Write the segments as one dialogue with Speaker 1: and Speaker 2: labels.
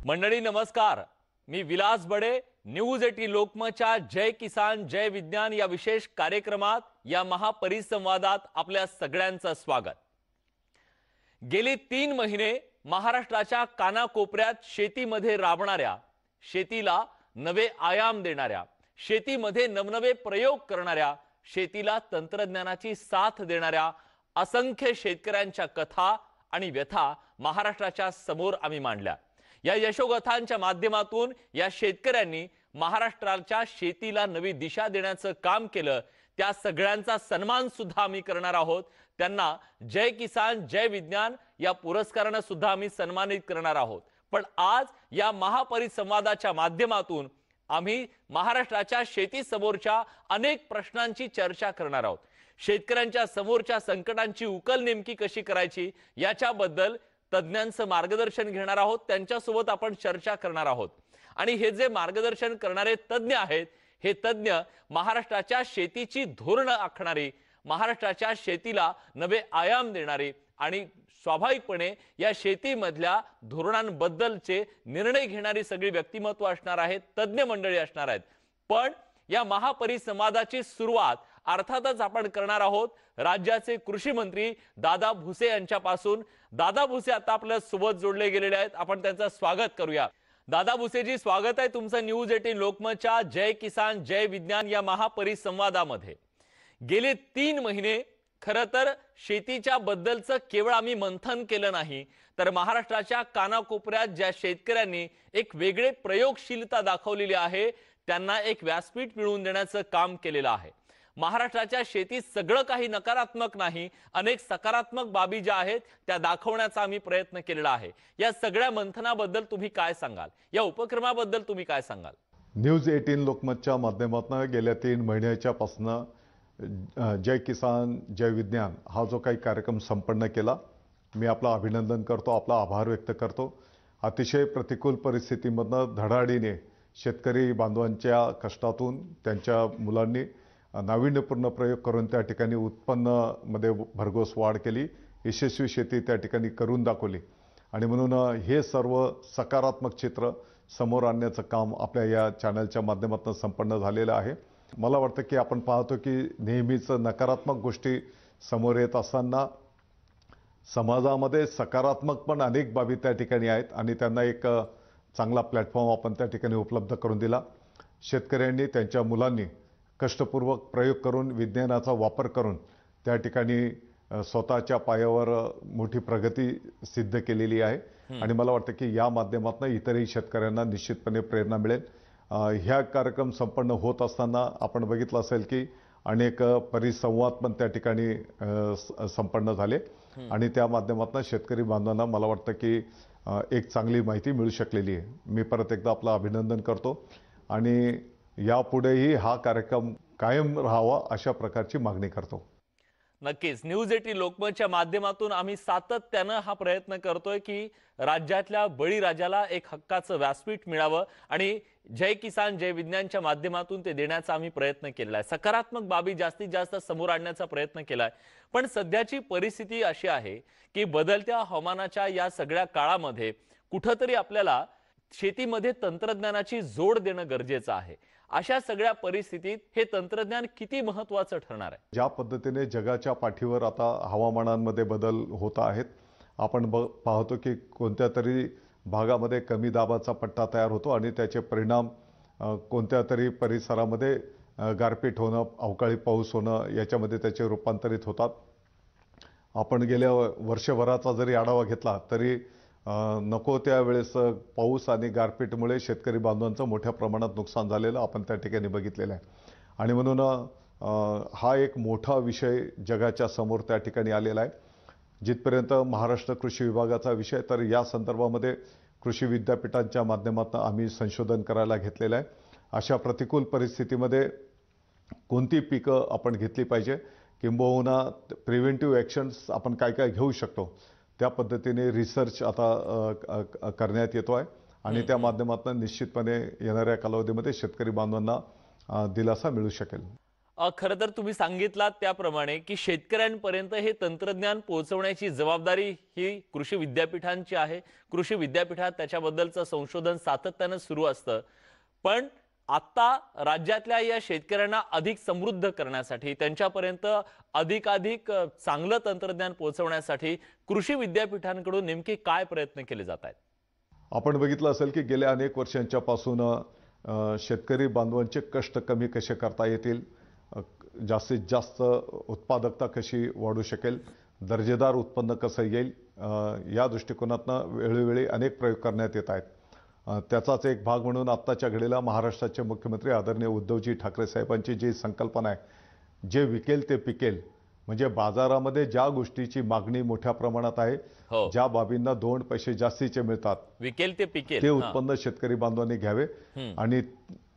Speaker 1: मंडळी नमस्कार. मी विलास बडे. न्यूज 18 लोकमतच्या जय किसान जय विज्ञान या विशेष कार्यक्रमात या महापरिसंवादात आपल्या सगळ्यांचं स्वागत. गेली 3 महिने महाराष्ट्राच्या कानाकोपऱ्यात शेतीमध्ये राबणाऱ्या, शेतीला नवे आयाम देणाऱ्या, शेतीमध्ये नवनवे प्रयोग करणाऱ्या, शेतीला तंत्रज्ञानाची साथ देणाऱ्या असंख्य शेतकऱ्यांच्या कथा आणि व्यथा महाराष्ट्राच्या समोर आम्ही मांडल्या. या यशोगाथांच्या माध्यमातून या शेतकऱ्यांनी महाराष्ट्राच्या शेतीला नवी दिशा देण्याचं काम केलं. त्या सगळ्यांचा सन्मान सुद्धा आम्ही करणार आहोत. त्यांना जय किसान जय विज्ञान या पुरस्काराने सुद्धा आम्ही सन्मानित करणार आहोत. पण आज या महापरिसंवादाच्या माध्यमातून आम्ही महाराष्ट्राच्या शेती समोरच्या अनेक प्रश्नांची चर्चा करणार आहोत. शेतकऱ्यांच्या समोरच्या संकटांची उकल नेमकी कशी करायची याच्याबद्दल तज्ञांचं मार्गदर्शन घेणार आहोत. त्यांच्यासोबत आपण चर्चा करणार आहोत. आणि हे जे मार्गदर्शन करणारे तज्ञ आहेत, हे तज्ञ महाराष्ट्राच्या शेतीची धोरणं आखणारे, महाराष्ट्राच्या शेतीला नवे आयाम देणारे आणि स्वाभाविकपणे या शेतीमधल्या धोरणांबद्दलचे निर्णय घेणारी सगळी व्यक्तिमत्व असणार आहेत, तज्ञ मंडळी असणार आहेत. पण या महापरिसंवादाची सुरुवात अर्थातच आपण करणार आहोत राज्याचे कृषी मंत्री दादा भुसे यांच्यापासून. दादा भुसे आता आपल्या सोबत जोडले गेलेले आहेत. आपण त्यांचं स्वागत करूया. दादा भुसेजी, स्वागत आहे तुमचं न्यूज 18 लोकमतच्या जय किसान जय विज्ञान या महापरिसंवादामध्ये. गेले 3 महिने खरं तर शेतीच्या बद्दलचं केवळ आम्ही मंथन केलं नाही, तर महाराष्ट्राच्या कानाकोपऱ्यात ज्या शेतकऱ्यांनी एक वेगळे प्रयोगशीलता दाखवलेली आहे, त्यांना एक व्यासपीठ मिळवून देण्याचं काम केलेलं आहे. महाराष्ट्राच्या शेतीत सगळं काही नकारात्मक नाही, अनेक सकारात्मक बाबी ज्या आहेत त्या दाखवण्याचा आम्ही प्रयत्न केलेला आहे. या सगळ्या मंथनाबद्दल तुम्ही काय सांगाल? या उपक्रमाबद्दल तुम्ही काय सांगाल?
Speaker 2: न्यूज 18 लोकमतच्या माध्यमातून गेल्या 3 महिन्याच्या पासून जय किसान जय विज्ञान हा जो काही कार्यक्रम संपन्न केला, मी आपलं अभिनंदन करतो, आपला आभार व्यक्त करतो. अतिशय प्रतिकूल परिस्थितीमधनं धडाडीने शेतकरी बांधवांच्या कष्टातून त्यांच्या मुलांनी नाविन्यपूर्ण प्रयोग करून त्या ठिकाणी उत्पन्नामध्ये भरघोस वाढ केली, यशस्वी शेती त्या ठिकाणी करून दाखवली. आणि म्हणून हे सर्व सकारात्मक चित्र समोर आणण्याचं काम आपल्या या चॅनलच्या माध्यमातून संपन्न झालेलं आहे. मला वाटतं की आपण पाहतो की नेहमीच नकारात्मक गोष्टी समोर येत असताना समाजामध्ये सकारात्मक पण अनेक बाबी त्या ठिकाणी आहेत आणि त्यांना एक चांगला प्लॅटफॉर्म आपण त्या ठिकाणी उपलब्ध करून दिला. शेतकऱ्यांनी त्यांच्या मुलांनी कष्टपूर्वक प्रयोग करून विज्ञानाचा वापर करून त्या ठिकाणी स्वतःच्या पायावर मोठी प्रगती सिद्ध केलेली आहे. आणि मला वाटतं की या माध्यमातून इतरही शेतकऱ्यांना निश्चितपणे प्रेरणा मिळेल. ह्या कार्यक्रम संपन्न होत असताना आपण बघितलं असेल की अनेक परिसंवाद पण त्या ठिकाणी संपन्न झाले आणि त्या माध्यमातून शेतकरी बांधवांना मला वाटतं की एक चांगली माहिती मिळू शकलेली आहे. मी परत एकदा आपलं अभिनंदन करतो आणि यापुढेही हा कार्यक्रम कायम राहावा अशा प्रकारची मागणी करतो.
Speaker 1: नक्कीच न्यूज 18 लोकमतच्या माध्यमातून आम्ही सातत्यानं हा प्रयत्न करतोय की राज्यातल्या बळीराजाला एक हक्काचं व्यासपीठ मिळावं आणि जय किसान जय विज्ञानच्या माध्यमातून ते देण्याचा आम्ही प्रयत्न केलेला आहे. सकारात्मक बाबी जास्तीत जास्त समोर आणण्याचा प्रयत्न केलाय. पण सध्याची परिस्थिती अशी आहे की बदलत्या हवामानाच्या या सगळ्या काळामध्ये कुठंतरी आपल्याला शेतीमध्ये तंत्रज्ञानाची जोड देणं गरजेचं आहे. अशा सगळ्या परिस्थितीत हे तंत्रज्ञान किती महत्त्वाचं ठरणार आहे?
Speaker 2: ज्या पद्धतीने जगाच्या पाठीवर आता हवामानांमध्ये बदल होत आहेत, आपण पाहतो की कोणत्या तरी भागामध्ये कमी दाबाचा पट्टा तयार होतो आणि त्याचे परिणाम कोणत्या तरी परिसरामध्ये गारपीट होणं, अवकाळी पाऊस होणं याच्यामध्ये त्याचे रूपांतरित होतात. आपण गेल्या वर्षभराचा जरी आढावा घेतला तरी नको त्यावेळेस पाऊस आणि गारपीटमुळे शेतकरी बांधवांचं मोठ्या प्रमाणात नुकसान झालेलं आपण त्या ठिकाणी बघितलेलं आहे. आणि म्हणून हा एक मोठा विषय जगाच्या समोर त्या ठिकाणी आलेला आहे. जिथपर्यंत महाराष्ट्र कृषी विभागाचा विषय, तर या संदर्भामध्ये कृषी विद्यापीठांच्या माध्यमातून आम्ही संशोधन करायला घेतलेलं आहे. अशा प्रतिकूल परिस्थितीमध्ये कोणती पिकं आपण घेतली पाहिजे, किंबहुना प्रिव्हेंटिव्ह ॲक्शन्स आपण काय काय घेऊ शकतो, त्या पद्धतीने रिसर्च आता करण्यात येतो आहे आणि त्या माध्यमातून निश्चितपणे येणाऱ्या कालावधीमध्ये शेतकरी बांधवांना दिलासा मिळू शकेल.
Speaker 1: खरं तर तुम्ही सांगितलात त्याप्रमाणे की शेतकऱ्यांपर्यंत हे तंत्रज्ञान पोहोचवण्याची जबाबदारी ही कृषी विद्यापीठांची आहे. कृषी विद्यापीठात त्याच्याबद्दलचं संशोधन सातत्यानं सुरू असतं. पण आता राज्यातल्या या शेतकऱ्यांना अधिक समृद्ध करण्यासाठी, त्यांच्यापर्यंत अधिकाधिक चांगलं तंत्रज्ञान पोहोचवण्यासाठी कृषी विद्यापीठांकडून नेमके काय प्रयत्न केले जात आहेत?
Speaker 2: आपण बघितलं असेल की गेल्या अनेक वर्षांच्या पासून शेतकरी बांधवांचे कष्ट कमी कसे करता येतील, अ, जास्तीत जास्त उत्पादकता कशी वाढू शकेल, दर्जेदार उत्पन्न कसं येईल, या दृष्टिकोनातनं वेळोवेळी अनेक प्रयोग करण्यात येत आहेत. त्याचाच एक भाग म्हणून आत्ताच्या घडीला महाराष्ट्राचे मुख्यमंत्री आदरणीय उद्धवजी ठाकरे साहेबांची जी संकल्पना आहे, जे विकेल ते पिकेल, म्हणजे बाजारामध्ये ज्या गोष्टीची मागणी मोठ्या प्रमाणात आहे,
Speaker 1: हो,
Speaker 2: ज्या बाबींना 2 पैसे जास्तीचे मिळतात,
Speaker 1: विकेल ते पिकेल.
Speaker 2: ते
Speaker 1: हां.
Speaker 2: उत्पन्न शेतकरी बांधवांनी घ्यावे
Speaker 1: हं.
Speaker 2: आणि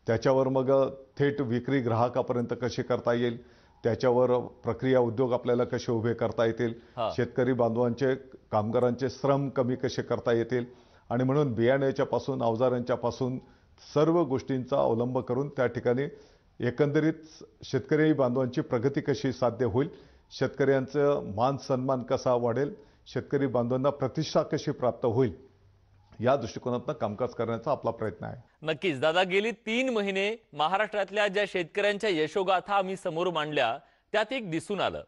Speaker 2: त्याच्यावर मग थेट विक्री ग्राहकापर्यंत कशी करता येईल, त्याच्यावर प्रक्रिया उद्योग आपल्याला कसे उभे करता येतील,
Speaker 1: हा.
Speaker 2: शेतकरी बांधवांचे कामगारांचे श्रम कमी कसे करता येतील आणि म्हणून बियाण्याच्या पासून अवजारांच्या पासून सर्व गोष्टींचा अवलंब करून त्या ठिकाणी एकंदरीत शेतकरी बांधवांची प्रगती कशी साध्य होईल, शेतकऱ्यांचं मान सन्मान कसा वाढेल, शेतकरी बांधवांना प्रतिष्ठा कशी प्राप्त होईल, या दृष्टिकोनातून कामकाज करण्याचा आपला प्रयत्न आहे.
Speaker 1: नक्कीच दादा, गेली 3 महिने महाराष्ट्रातल्या ज्या शेतकऱ्यांच्या यशोगाथा आम्ही समोर मांडल्या त्यात एक दिसून आलं.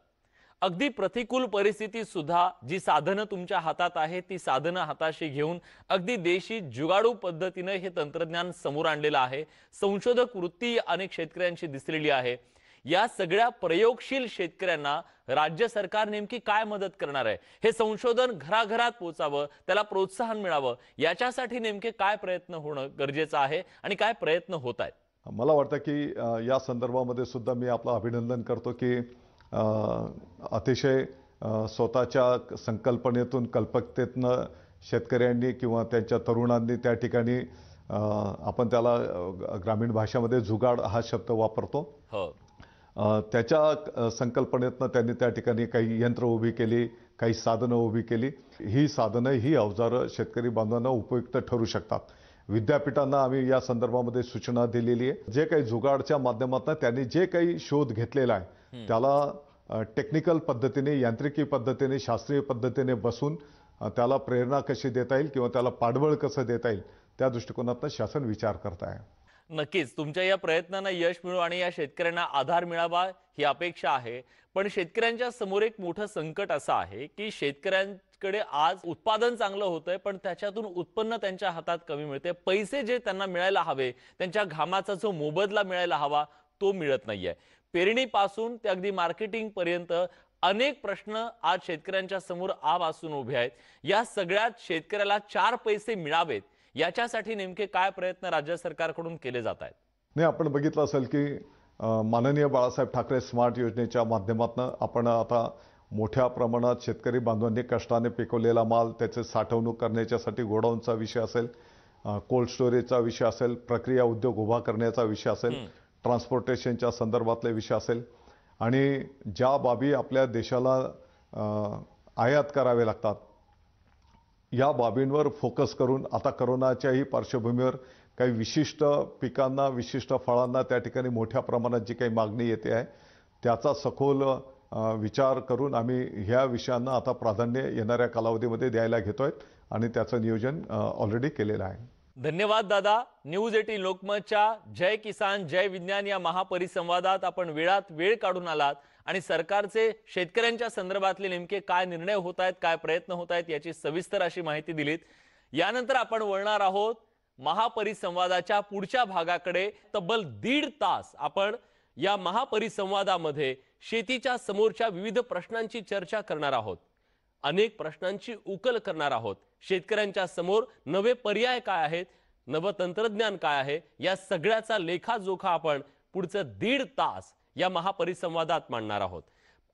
Speaker 1: अगदी प्रतिकूल परिस्थितीत सुद्धा जी साधनं तुमच्या हातात आहेत ती साधनं हाताशी घेऊन अगदी देशी जुगाडू पद्धतीने हे तंत्रज्ञान समोर आणलेलं आहे. संशोधक वृत्ती अनेक शेतकऱ्यांची दिसलेली आहे. या सगळ्या प्रयोगशील शेतकऱ्यांना राज्य सरकार नेमकी काय मदत करणार आहे? हे संशोधन घराघरात पोहोचावं, त्याला प्रोत्साहन मिळावं, याच्यासाठी नेमके काय प्रयत्न होणं गरजेचं आहे आणि काय प्रयत्न होत आहेत?
Speaker 2: मला वाटतं की या संदर्भामध्ये सुद्धा मी आपलं अभिनंदन करतो की अतिशय स्वतःच्या संकल्पनेतून कल्पकतेतनं शेतकऱ्यांनी किंवा त्यांच्या तरुणांनी त्या ठिकाणी आपण त्याला ग्रामीण भाषेमध्ये जुगाड हा शब्द वापरतो.
Speaker 1: हो,
Speaker 2: त्याच्या संकल्पनेतनं त्यांनी त्या ठिकाणी काही यंत्र उभी केली, काही साधनं उभी केली. ही साधनं, ही अवजारं शेतकरी बांधवांना उपयुक्त ठरू शकतात. विद्यापीठांना आम्ही या संदर्भामध्ये सूचना दिलेली आहे. जे काही जुगाडच्या माध्यमातून त्यांनी जे काही शोध घेतलेला आहे त्याला टेक्निकल पद्धतीने, यांत्रिकी पद्धतीने, शास्त्रीय पद्धतीने बसून त्याला प्रेरणा कशी देता येईल किंवा त्याला पाठबळ कसं देता येईल, त्या दृष्टिकोनातून शासन विचार करत आहे.
Speaker 1: नक्कीच तुमच्या या प्रयत्नांना यश मिळो आणि या शेतकऱ्यांना आधार मिळावा ही अपेक्षा आहे. पण शेतकऱ्यांच्या समोर एक मोठं संकट असं आहे की शेतकऱ्यांकडे आज उत्पादन चांगलं होतंय पण त्याच्यातून उत्पन्न त्यांच्या हातात कमी मिळते. पैसे जे त्यांना मिळायला हवे, त्यांच्या घामाचा जो मोबदला मिळायला हवा तो मिळत नाहीये. पेरणीपासून ते अगदी मार्केटिंग पर्यंत अनेक प्रश्न आज शेतकऱ्यांच्या समोर आवासून उभे आहेत. या सगळ्यात शेतकऱ्याला 4 पैसे मिळावेत याच्यासाठी नेमके काय प्रयत्न राज्य सरकारकडून केले जात आहेत?
Speaker 2: नाही, आपण बघितलं असेल की माननीय बाळासाहेब ठाकरे स्मार्ट योजनेच्या माध्यमातून आपण आता मोठ्या प्रमाणात शेतकरी बांधवांनी कष्टाने पिकवलेला माल त्याचे साठवणूक करण्याच्यासाठी गोडाऊनचा विषय असेल, कोल्ड स्टोरेजचा विषय असेल, प्रक्रिया उद्योग उभा करण्याचा विषय असेल, ट्रान्सपोर्टेशनच्या संदर्भातले विषय असेल आणि ज्या बाबी आपल्या देशाला आयात करावे लागतात, या बाबींवर फोकस करून आता करोनाच्याही पार्श्वभूमीवर काही विशिष्ट पिकांना, विशिष्ट फळांना त्या ठिकाणी मोठ्या प्रमाणात जी काही मागणी येते आहे त्याचा सखोल विचार करून आम्ही ह्या विषयांना आता प्राधान्य येणाऱ्या कालावधीमध्ये द्यायला घेतोय आणि त्याचं नियोजन ऑलरेडी केलेलं आहे.
Speaker 1: धन्यवाद दादा. न्यूज 18 लोकमतच्या जय किसान जय विज्ञान या महापरिसंवादात आपण वेळात वेळ काढून आलात आणि सरकारचे शेतकऱ्यांच्या संदर्भातले नेमके काय निर्णय होत आहेत, काय प्रयत्न होत आहेत याची सविस्तर अशी माहिती दिलीत. यानंतर आपण वळणार आहोत महापरिसंवादाच्या पुढच्या भागाकडे. तब्बल 1.5 तास आपण या महापरिसंवादामध्ये शेतीच्या समोरच्या विविध प्रश्नांची चर्चा करणार आहोत, अनेक प्रश्नांची उकल करणार आहोत. शेतकऱ्यांच्या समोर नवे पर्याय काय आहेत, नव तंत्रज्ञान काय आहे, या सगळ्याचा लेखाजोखा आपण पुढचे 1.5 तास या महापरिसंवादात मांडणार आहोत.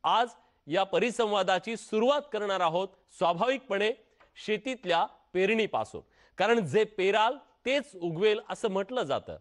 Speaker 1: आज या परिसंवादाची सुरुवात करणार आहोत स्वाभाविकपणे शेतीतल्या पेरणीपासून, कारण जे पेराल तेच उगवेल असं म्हटलं जातं.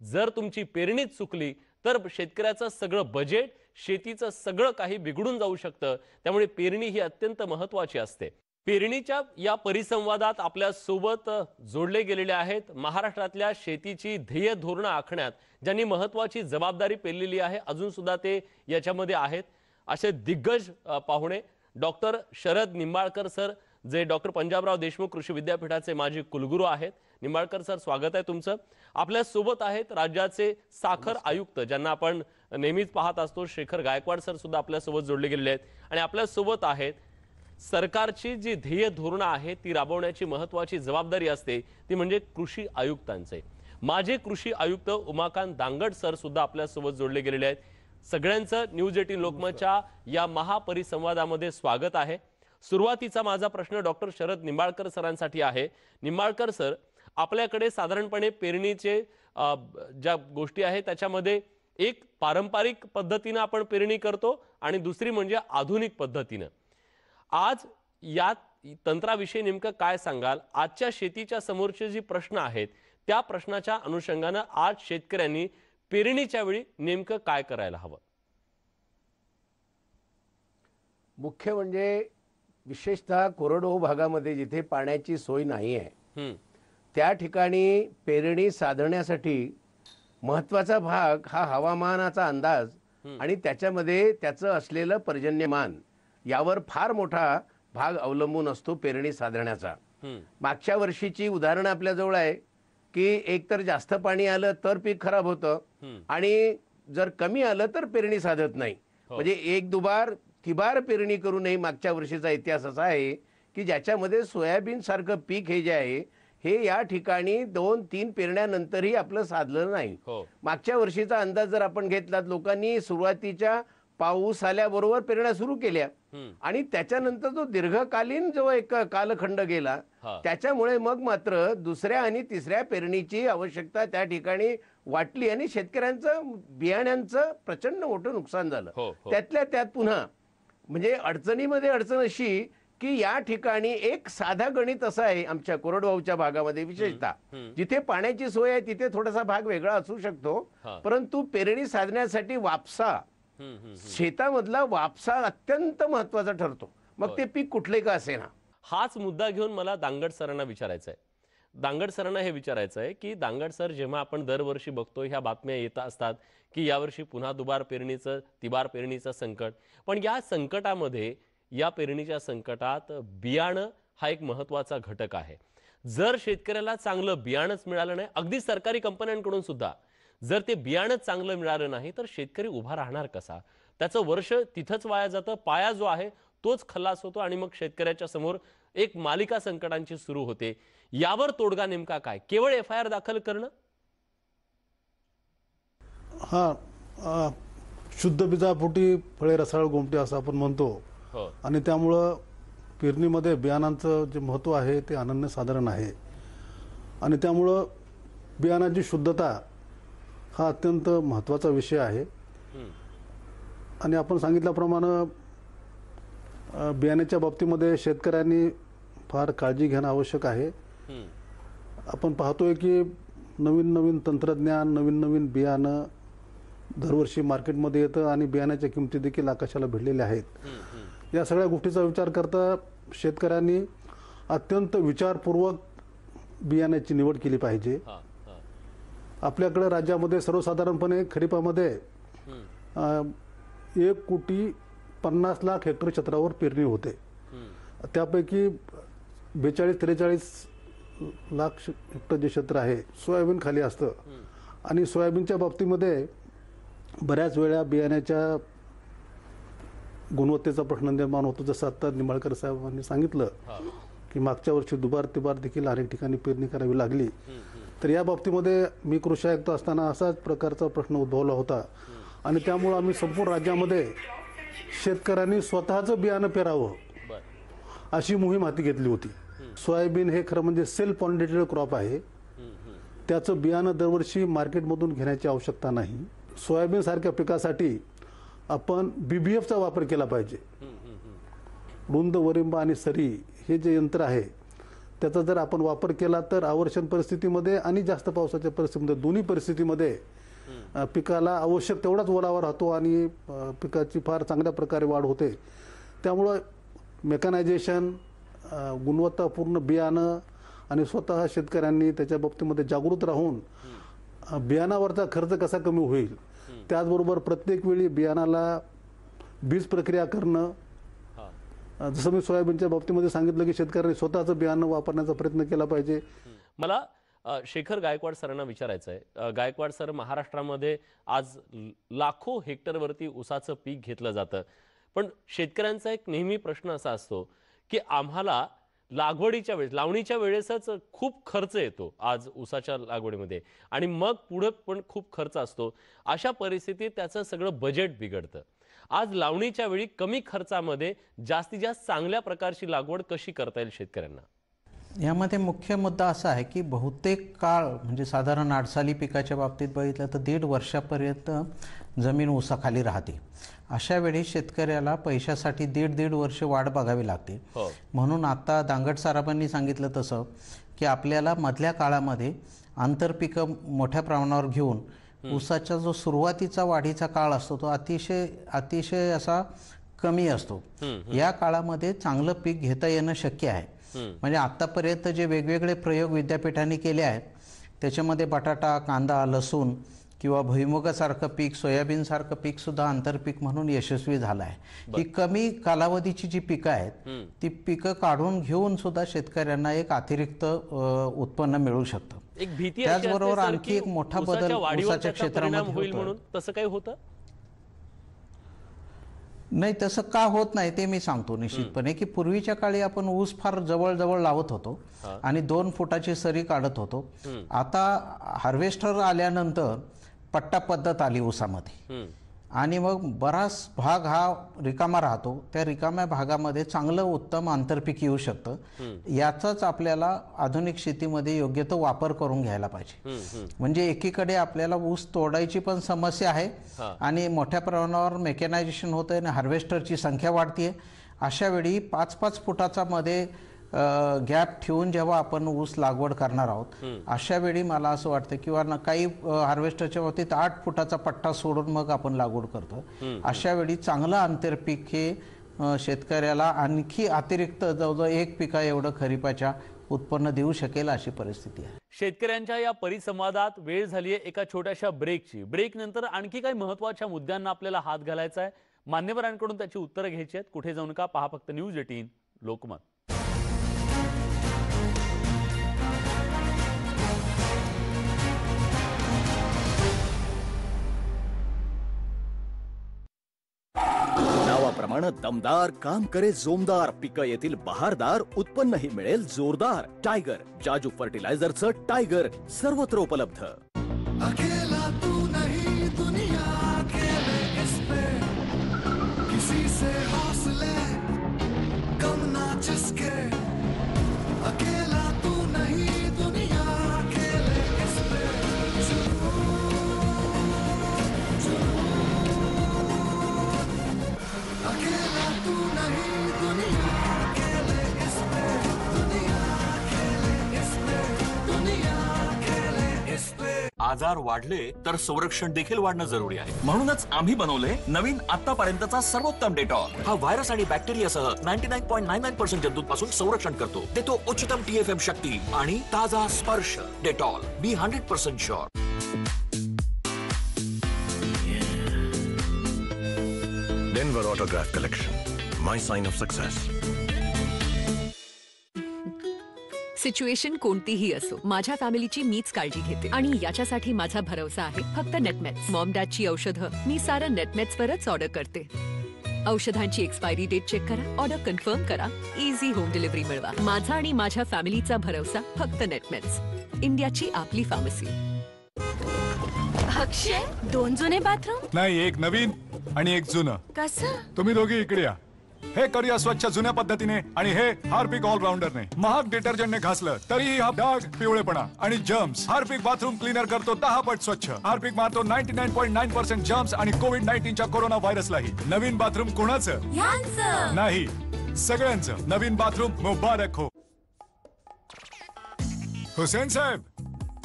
Speaker 1: जर तुमची पेरणीच चुकली तर शेतकऱ्याचं सगळं बजेट, शेतीचं सगळं काही बिघडून जाऊ शकतं. त्यामुळे पेरणी ही अत्यंत महत्त्वाची असते. पेरणीच्या या परिसंवादात आपल्या सोबत जोडले गेलेले आहेत महाराष्ट्रातल्या शेतीची ध्येय धोरणं आखण्यात ज्यांनी महत्त्वाची जबाबदारी पेललेली आहे, अजून सुद्धा ते याच्यामध्ये आहेत, असे दिग्गज पाहुणे डॉक्टर शरद निंबाळकर सर, जे डॉक्टर पंजाबराव देशमुख कृषी विद्यापीठाचे माजी कुलगुरू आहेत. निंबाळकर सर, स्वागत आहे तुमचं. आपल्या सोबत आहेत राज्याचे साखर आयुक्त, ज्यांना आपण नेहमीच पाहत असतो, शेखर गायकवाड सर सुद्धा आपल्या सोबत जोडले गेलेले आहेत. आणि आपल्या सोबत आहेत सरकारची जी ध्येय धोरणं आहे ती राबवण्याची महत्त्वाची जबाबदारी असते, ती म्हणजे कृषी आयुक्तांचे माजी कृषी आयुक्त उमाकांत दांगड सर सुद्धा आपल्या सोबत जोडले गेलेले आहेत. सगळ्यांचं न्यूज 18 लोकमतच्या या महापरिसंवादामध्ये स्वागत आहे. सुरुवातीचा माझा प्रश्न डॉक्टर शरद निंबाळकर सरांसाठी आहे. निंबाळकर सर, आपल्याकडे साधारणपणे पेरणीचे ज्या गोष्टी आहेत त्याच्यामध्ये एक पारंपरिक पद्धतीने आपण पेरणी करतो आणि दुसरी म्हणजे आधुनिक पद्धतीने. आज या तंत्राविषयी नेमकं काय सांगाल? आजच्या शेतीच्या समोरचे जे प्रश्न आहेत त्या प्रश्नाच्या अनुषंगाने आज शेतकऱ्यांनी पेरणीच्या वेळी नेमकं काय करायला हवं?
Speaker 3: मुख्य म्हणजे विशेषतः कोरडवाहू भागामध्ये जिथे पाण्याची सोय नाही आहे त्या ठिकाणी पेरणी साधण्यासाठी महत्त्वाचा भाग हा हवामानाचा अंदाज आणि त्याच्यामध्ये त्याचं असलेलं पर्जन्यमान यावर फार मोठा भाग अवलंबून असतो पेरणी साधण्याचा. मागच्या वर्षीची उदाहरणं आपल्याजवळ आहे की एकतर जास्त पाणी आलं तर पीक खराब होतं आणि जर कमी आलं तर पेरणी साधत नाही. म्हणजे एक दुबार तिबार पेरणी करू नये मागच्या वर्षीचा इतिहास असा आहे की ज्याच्यामध्ये सोयाबीन सारखं पीक हे जे आहे हे या ठिकाणी 2-3 पेरण्यानंतरही आपलं साधलं नाही. मागच्या वर्षीचा अंदाज जर आपण घेतला, लोकांनी सुरुवातीच्या पाऊस आल्याबरोबर पेरण्या सुरू केल्या आणि त्याच्यानंतर जो दीर्घकालीन जो एक कालखंड गेला त्याच्यामुळे मग मात्र दुसऱ्या आणि तिसऱ्या पेरणीची आवश्यकता त्या ठिकाणी वाटली आणि शेतकऱ्यांचं बियाण्यांचं प्रचंड मोठं नुकसान झालं. त्यातल्या त्यात पुन्हा म्हणजे अडचणीमध्ये अडचण अशी की या ठिकाणी एक साधा गणित असं आहे आमच्या कोरडवाहूच्या भागामध्ये, विशेषतः जिथे पाण्याची सोय आहे तिथे थोडासा भाग वेगळा असू शकतो, परंतु पेरणी साधण्यासाठी वापसा, शेतामधला वापसा अत्यंत महत्वाचा ठरतो, मग ते पीक कुठले का असेना.
Speaker 1: हाच मुद्दा घेऊन मला दांगड सरांना विचारायचं आहे. दांगड सरांना हे विचारायचं आहे की दांगड सर, जेव्हा आपण दरवर्षी बघतो ह्या बातम्या येत असतात की यावर्षी पुन्हा दुबार पेरणीचं तिबार पेरणीचं संकट, पण या संकटामध्ये, या पेरणीच्या संकटात बियाणं हा एक महत्त्वाचा घटक आहे. जर शेतकऱ्याला चांगलं बियाणंच मिळालं नाही, अगदी सरकारी कंपन्यांकडून सुद्धा जर ते बियाणंच चांगलं मिळालं नाही तर शेतकरी उभा राहणार कसा? त्याचं वर्ष तिथंच वाया जातं, पाया जो आहे तोच खल्लास होतो आणि मग शेतकऱ्याच्या समोर एक मालिका संकटांची सुरू होते. यावर तोडगा नेमका काय? केवळ FIR दाखल करणं?
Speaker 4: शुद्ध बीजापोटी फळे रसाळ गोमटे असं आपण म्हणतो आणि त्यामुळं पेरणीमध्ये बियाणांचं जे महत्त्व आहे ते अनन्यसाधारण आहे आणि त्यामुळं बियाणाची शुद्धता हा अत्यंत महत्त्वाचा विषय आहे. आणि आपण सांगितल्याप्रमाणे बियाण्याच्या बाबतीमध्ये शेतकऱ्यांनी फार काळजी घेणं आवश्यक आहे. आपण पाहतोय की नवीन नवीन तंत्रज्ञान, नवीन नवीन बियाणं दरवर्षी मार्केटमध्ये येतं आणि बियाण्याच्या किमती देखील आकाशाला भिडलेल्या आहेत. या सगळ्या गोष्टीचा विचार करता शेतकऱ्यांनी अत्यंत विचारपूर्वक बियाण्याची निवड केली पाहिजे. आपल्याकडे राज्यामध्ये सर्वसाधारणपणे खरीपामध्ये 1,50,00,000 हेक्टर क्षेत्रावर पेरणी होते. त्यापैकी 42-43 लाख हेक्टर जे क्षेत्र आहे सोयाबीन खाली असतं आणि सोयाबीनच्या बाबतीमध्ये बऱ्याच वेळा बियाण्याच्या गुणवत्तेचा प्रश्न निर्माण होतो. जसं आता निंबाळकर साहेबांनी सांगितलं की मागच्या वर्षी दुबार तिबार देखील अनेक ठिकाणी पेरणी करावी लागली. तर या बाबतीमध्ये मी कृषी आयुक्त असताना असाच प्रकारचा प्रश्न उद्भवला होता आणि त्यामुळे आम्ही संपूर्ण राज्यामध्ये शेतकऱ्यांनी स्वतःचं बियाणं पेरावं अशी मोहीम हाती घेतली होती. सोयाबीन हे खरं म्हणजे सेल्फ पॉलिनेटेड क्रॉप आहे. त्याचं बियाणं दरवर्षी मार्केटमधून घेण्याची आवश्यकता नाही. सोयाबीन सारख्या पिकासाठी आपण BBFचा वापर केला पाहिजे. रुंद वरिंब आणि सरी हे जे यंत्र आहे त्याचा जर आपण वापर केला तर आवर्षण परिस्थितीमध्ये आणि जास्त पावसाच्या परिस्थितीमध्ये दोन्ही परिस्थितीमध्ये पिकाला आवश्यक तेवढाच ओलावा राहतो आणि पिकाची फार चांगल्या प्रकारे वाढ होते. त्यामुळं मेकॅनायझेशन गुणवत्तापूर्ण बियाणं आणि स्वतः शेतकऱ्यांनी त्याच्या बाबतीमध्ये जागृत राहून बियाणावरचा खर्च कसा कमी होईल, त्याचबरोबर प्रत्येक वेळी बियाणाला बीज प्रक्रिया करणं, जसं मी सोयाबीनच्या बाबतीमध्ये सांगितलं की शेतकऱ्यांनी स्वतःचं बियाणं वापरण्याचा प्रयत्न केला पाहिजे.
Speaker 1: मला शेखर गायकवाड सरांना विचारायचं आहे. गायकवाड सर, महाराष्ट्रामध्ये आज लाखो हेक्टरवरती ऊसाचं पीक घेतलं जातं, पण शेतकऱ्यांचा एक नेहमी प्रश्न असा असतो की आम्हाला लागवडीच्या वेळेस, लावणीच्या वेळेसच खूप खर्च येतो आज ऊसाच्या लागवडीमध्ये, आणि मग पुढे पण खूप खर्च असतो. अशा परिस्थितीत त्याचं सगळं बजेट बिघडतं. आज लावणीच्या वेळी कमी खर्चामध्ये जास्तीत जास्त चांगल्या प्रकारची लागवड कशी करता येईल शेतकऱ्यांना?
Speaker 5: यामध्ये मुख्य मुद्दा असा आहे की बहुतेक काळ म्हणजे साधारण 8 साली पिकाच्या बाबतीत बघितलं तर 1.5 वर्षापर्यंत जमीन ऊसाखाली राहते. अशा वेळी शेतकऱ्याला पैशासाठी 1.5 वर्ष वाट बघावी लागते. म्हणून आता दांगट साहेबांनी सांगितलं तसं की आपल्याला मधल्या काळामध्ये आंतरपिकं मोठ्या प्रमाणावर घेऊन ऊसाचा जो सुरुवातीचा वाढीचा काळ असतो तो अतिशय असा कमी असतो. या काळामध्ये चांगलं पीक घेता येणं शक्य आहे. म्हणजे आतापर्यंत जे वेगवेगळे प्रयोग विद्यापीठांनी केले आहेत त्याच्यामध्ये बटाटा, कांदा, लसूण किंवा भुईमुगासारखं पीक, सोयाबीनसारखं पीक सुद्धा आंतरपीक म्हणून यशस्वी झालं आहे. ही कमी कालावधीची जी पिकं आहेत ती पिकं काढून घेऊन सुद्धा शेतकऱ्यांना एक अतिरिक्त उत्पन्न मिळू शकतं.
Speaker 1: एक भीती
Speaker 5: त्याचबरोबर आणखी एक मोठा बदल ऊसाच्या क्षेत्रामध्ये
Speaker 1: होईल म्हणून तसं काही होतं
Speaker 5: नाही. तसं का होत नाही ते मी सांगतो निश्चितपणे की पूर्वीच्या काळी आपण ऊस फार जवळ लावत होतो आणि 2 फुटाची सरी काढत होतो. आता हार्वेस्टर आल्यानंतर पट्टा पद्धत आली ऊसामध्ये आणि मग बराच भाग हा रिकामा राहतो. त्या रिकाम्या भागामध्ये चांगलं उत्तम आंतरपीक येऊ शकतं. याचाच आपल्याला आधुनिक शेतीमध्ये योग्य तो वापर करून घ्यायला पाहिजे. म्हणजे एकीकडे आपल्याला ऊस तोडायची पण समस्या आहे आणि मोठ्या प्रमाणावर मेकॅनायझेशन होतं आणि हार्वेस्टरची संख्या वाढतीये. अशा वेळी 5-5 फुटाचा मध्ये गॅप ठेवून जेव्हा आपण ऊस लागवड करणार आहोत अशा वेळी मला असं वाटतं किंवा काही हार्वेस्टरच्या बाबतीत 8 फुटाचा पट्टा सोडून मग आपण लागवड करतो. अशा वेळी चांगलं आंतरपीक हे शेतकऱ्याला आणखी अतिरिक्त जवळजवळ 1 पिका एवढं खरीपाच्या उत्पन्न देऊ शकेल अशी परिस्थिती आहे.
Speaker 1: शेतकऱ्यांच्या या परिसंवादात वेळ झाली आहे एका छोट्याशा ब्रेकची. ब्रेक नंतर आणखी काही महत्त्वाच्या मुद्द्यांना आपल्याला हात घालायचा आहे. मान्यवरांकडून त्याची उत्तरं घ्यायची आहेत. कुठे जाऊ नका, पहा फक्त न्यूज 18 लोकमत.
Speaker 6: नावाप्रमाणे दमदार, काम करे जोमदार, पिकं येतील बहारदार, उत्पन्नही मिळेल जोरदार. टायगर जाजू फर्टिलायझरचं टायगर सर्वत्र उपलब्ध.
Speaker 7: अकेला तू नहीं दुनिया अकेले इस पे, किसी से हौसले कम ना जिसके. अकेला तू नहीं दुनिया अकेले इस पे. अकेला तू नहीं दुनिया अकेले इस पे. दुनिया अकेले इस पे. दुनिया अकेले इस पे.
Speaker 8: आजार वाढले तर संरक्षण देखील वाढणं जरुरी आहे. म्हणूनच आम्ही बनवले नवीन आतापर्यंतचा सर्वोत्तम डेटॉल. हा व्हायरस आणि बॅक्टेरियासह 99.99% जंतूंपासून संरक्षण करतो. देतो उच्चतम TFM शक्ती आणि ताजा स्पर्श. Dettol, be 100% sure.
Speaker 9: Denver Autograph Collection. My sign of success.
Speaker 10: Situation कोणतीही असो, माझ्या फॅमिलीची मीच काळजी घेते आणि याच्यासाठी माझा भरोसा आहे फक्त नेटमॅक्स. मॉम डॅडची औषधं मी सारं नेटमॅक्सवरच ऑर्डर करते. औषधांची एक्सपायरी डेट चेक करा, ऑर्डर कन्फर्म करा, इझी होम डिलिव्हरी मिळवा. माझा आणि माझ्या फॅमिलीचा भरोसा फक्त नेटमॅक्स, इंडियाची आपली फार्मसी.
Speaker 11: अक्षय, 2 जुने बाथरूम
Speaker 12: नाही, एक नवीन आणि एक जुनं.
Speaker 11: कसं?
Speaker 12: तुम्ही दोघे इकडे या. हे करूया स्वच्छ जुन्या पद्धतीने आणि हे हार्पिक ऑलराऊंडरने. महाग डिटर्जंटने घासलं तरीही हा डाग, पिवळेपणा आणि जर्म्स हार्पिक बाथरूम क्लीनर करतो 10 पट स्वच्छ. हार्पिक मारतो 99.9% जर्म्स आणि कोविड-19च्या कोरोना व्हायरसलाही. नवीन बाथरूम कोणाचं नाही, सगळ्यांचं. नवीन बाथरूम मुबारक हो. हुसेन साहेब,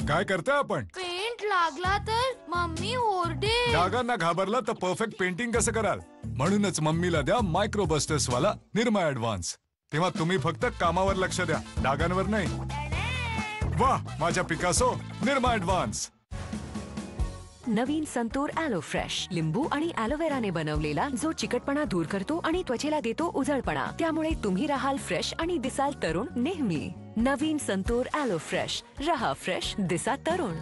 Speaker 12: काय करताय आपण?
Speaker 11: पेंट लागला तर मम्मी ओरडे.
Speaker 12: डागांना घाबरला तर परफेक्ट पेंटिंग कसं कराल? म्हणूनच मम्मीला द्या मायक्रोबस्टर्स वाला निरमा ऍडव्हान्स. तेव्हा तुम्ही फक्त कामावर लक्ष द्या, डागांवर नाही. वा, माझ्या पिकासो निरमा ऍडव्हान्स.
Speaker 10: नवीन संतूर ॲलो फ्रेश, लिंबू आणि ॲलोवेराने बनवलेला, जो चिकटपणा दूर करतो आणि त्वचेला देतो उजळपणा. त्यामुळे तुम्ही राहाल फ्रेश आणि दिसाल तरुण नेहमी. नवीन संतूर ॲलो फ्रेश, रहा फ्रेश, दिसा तरुण.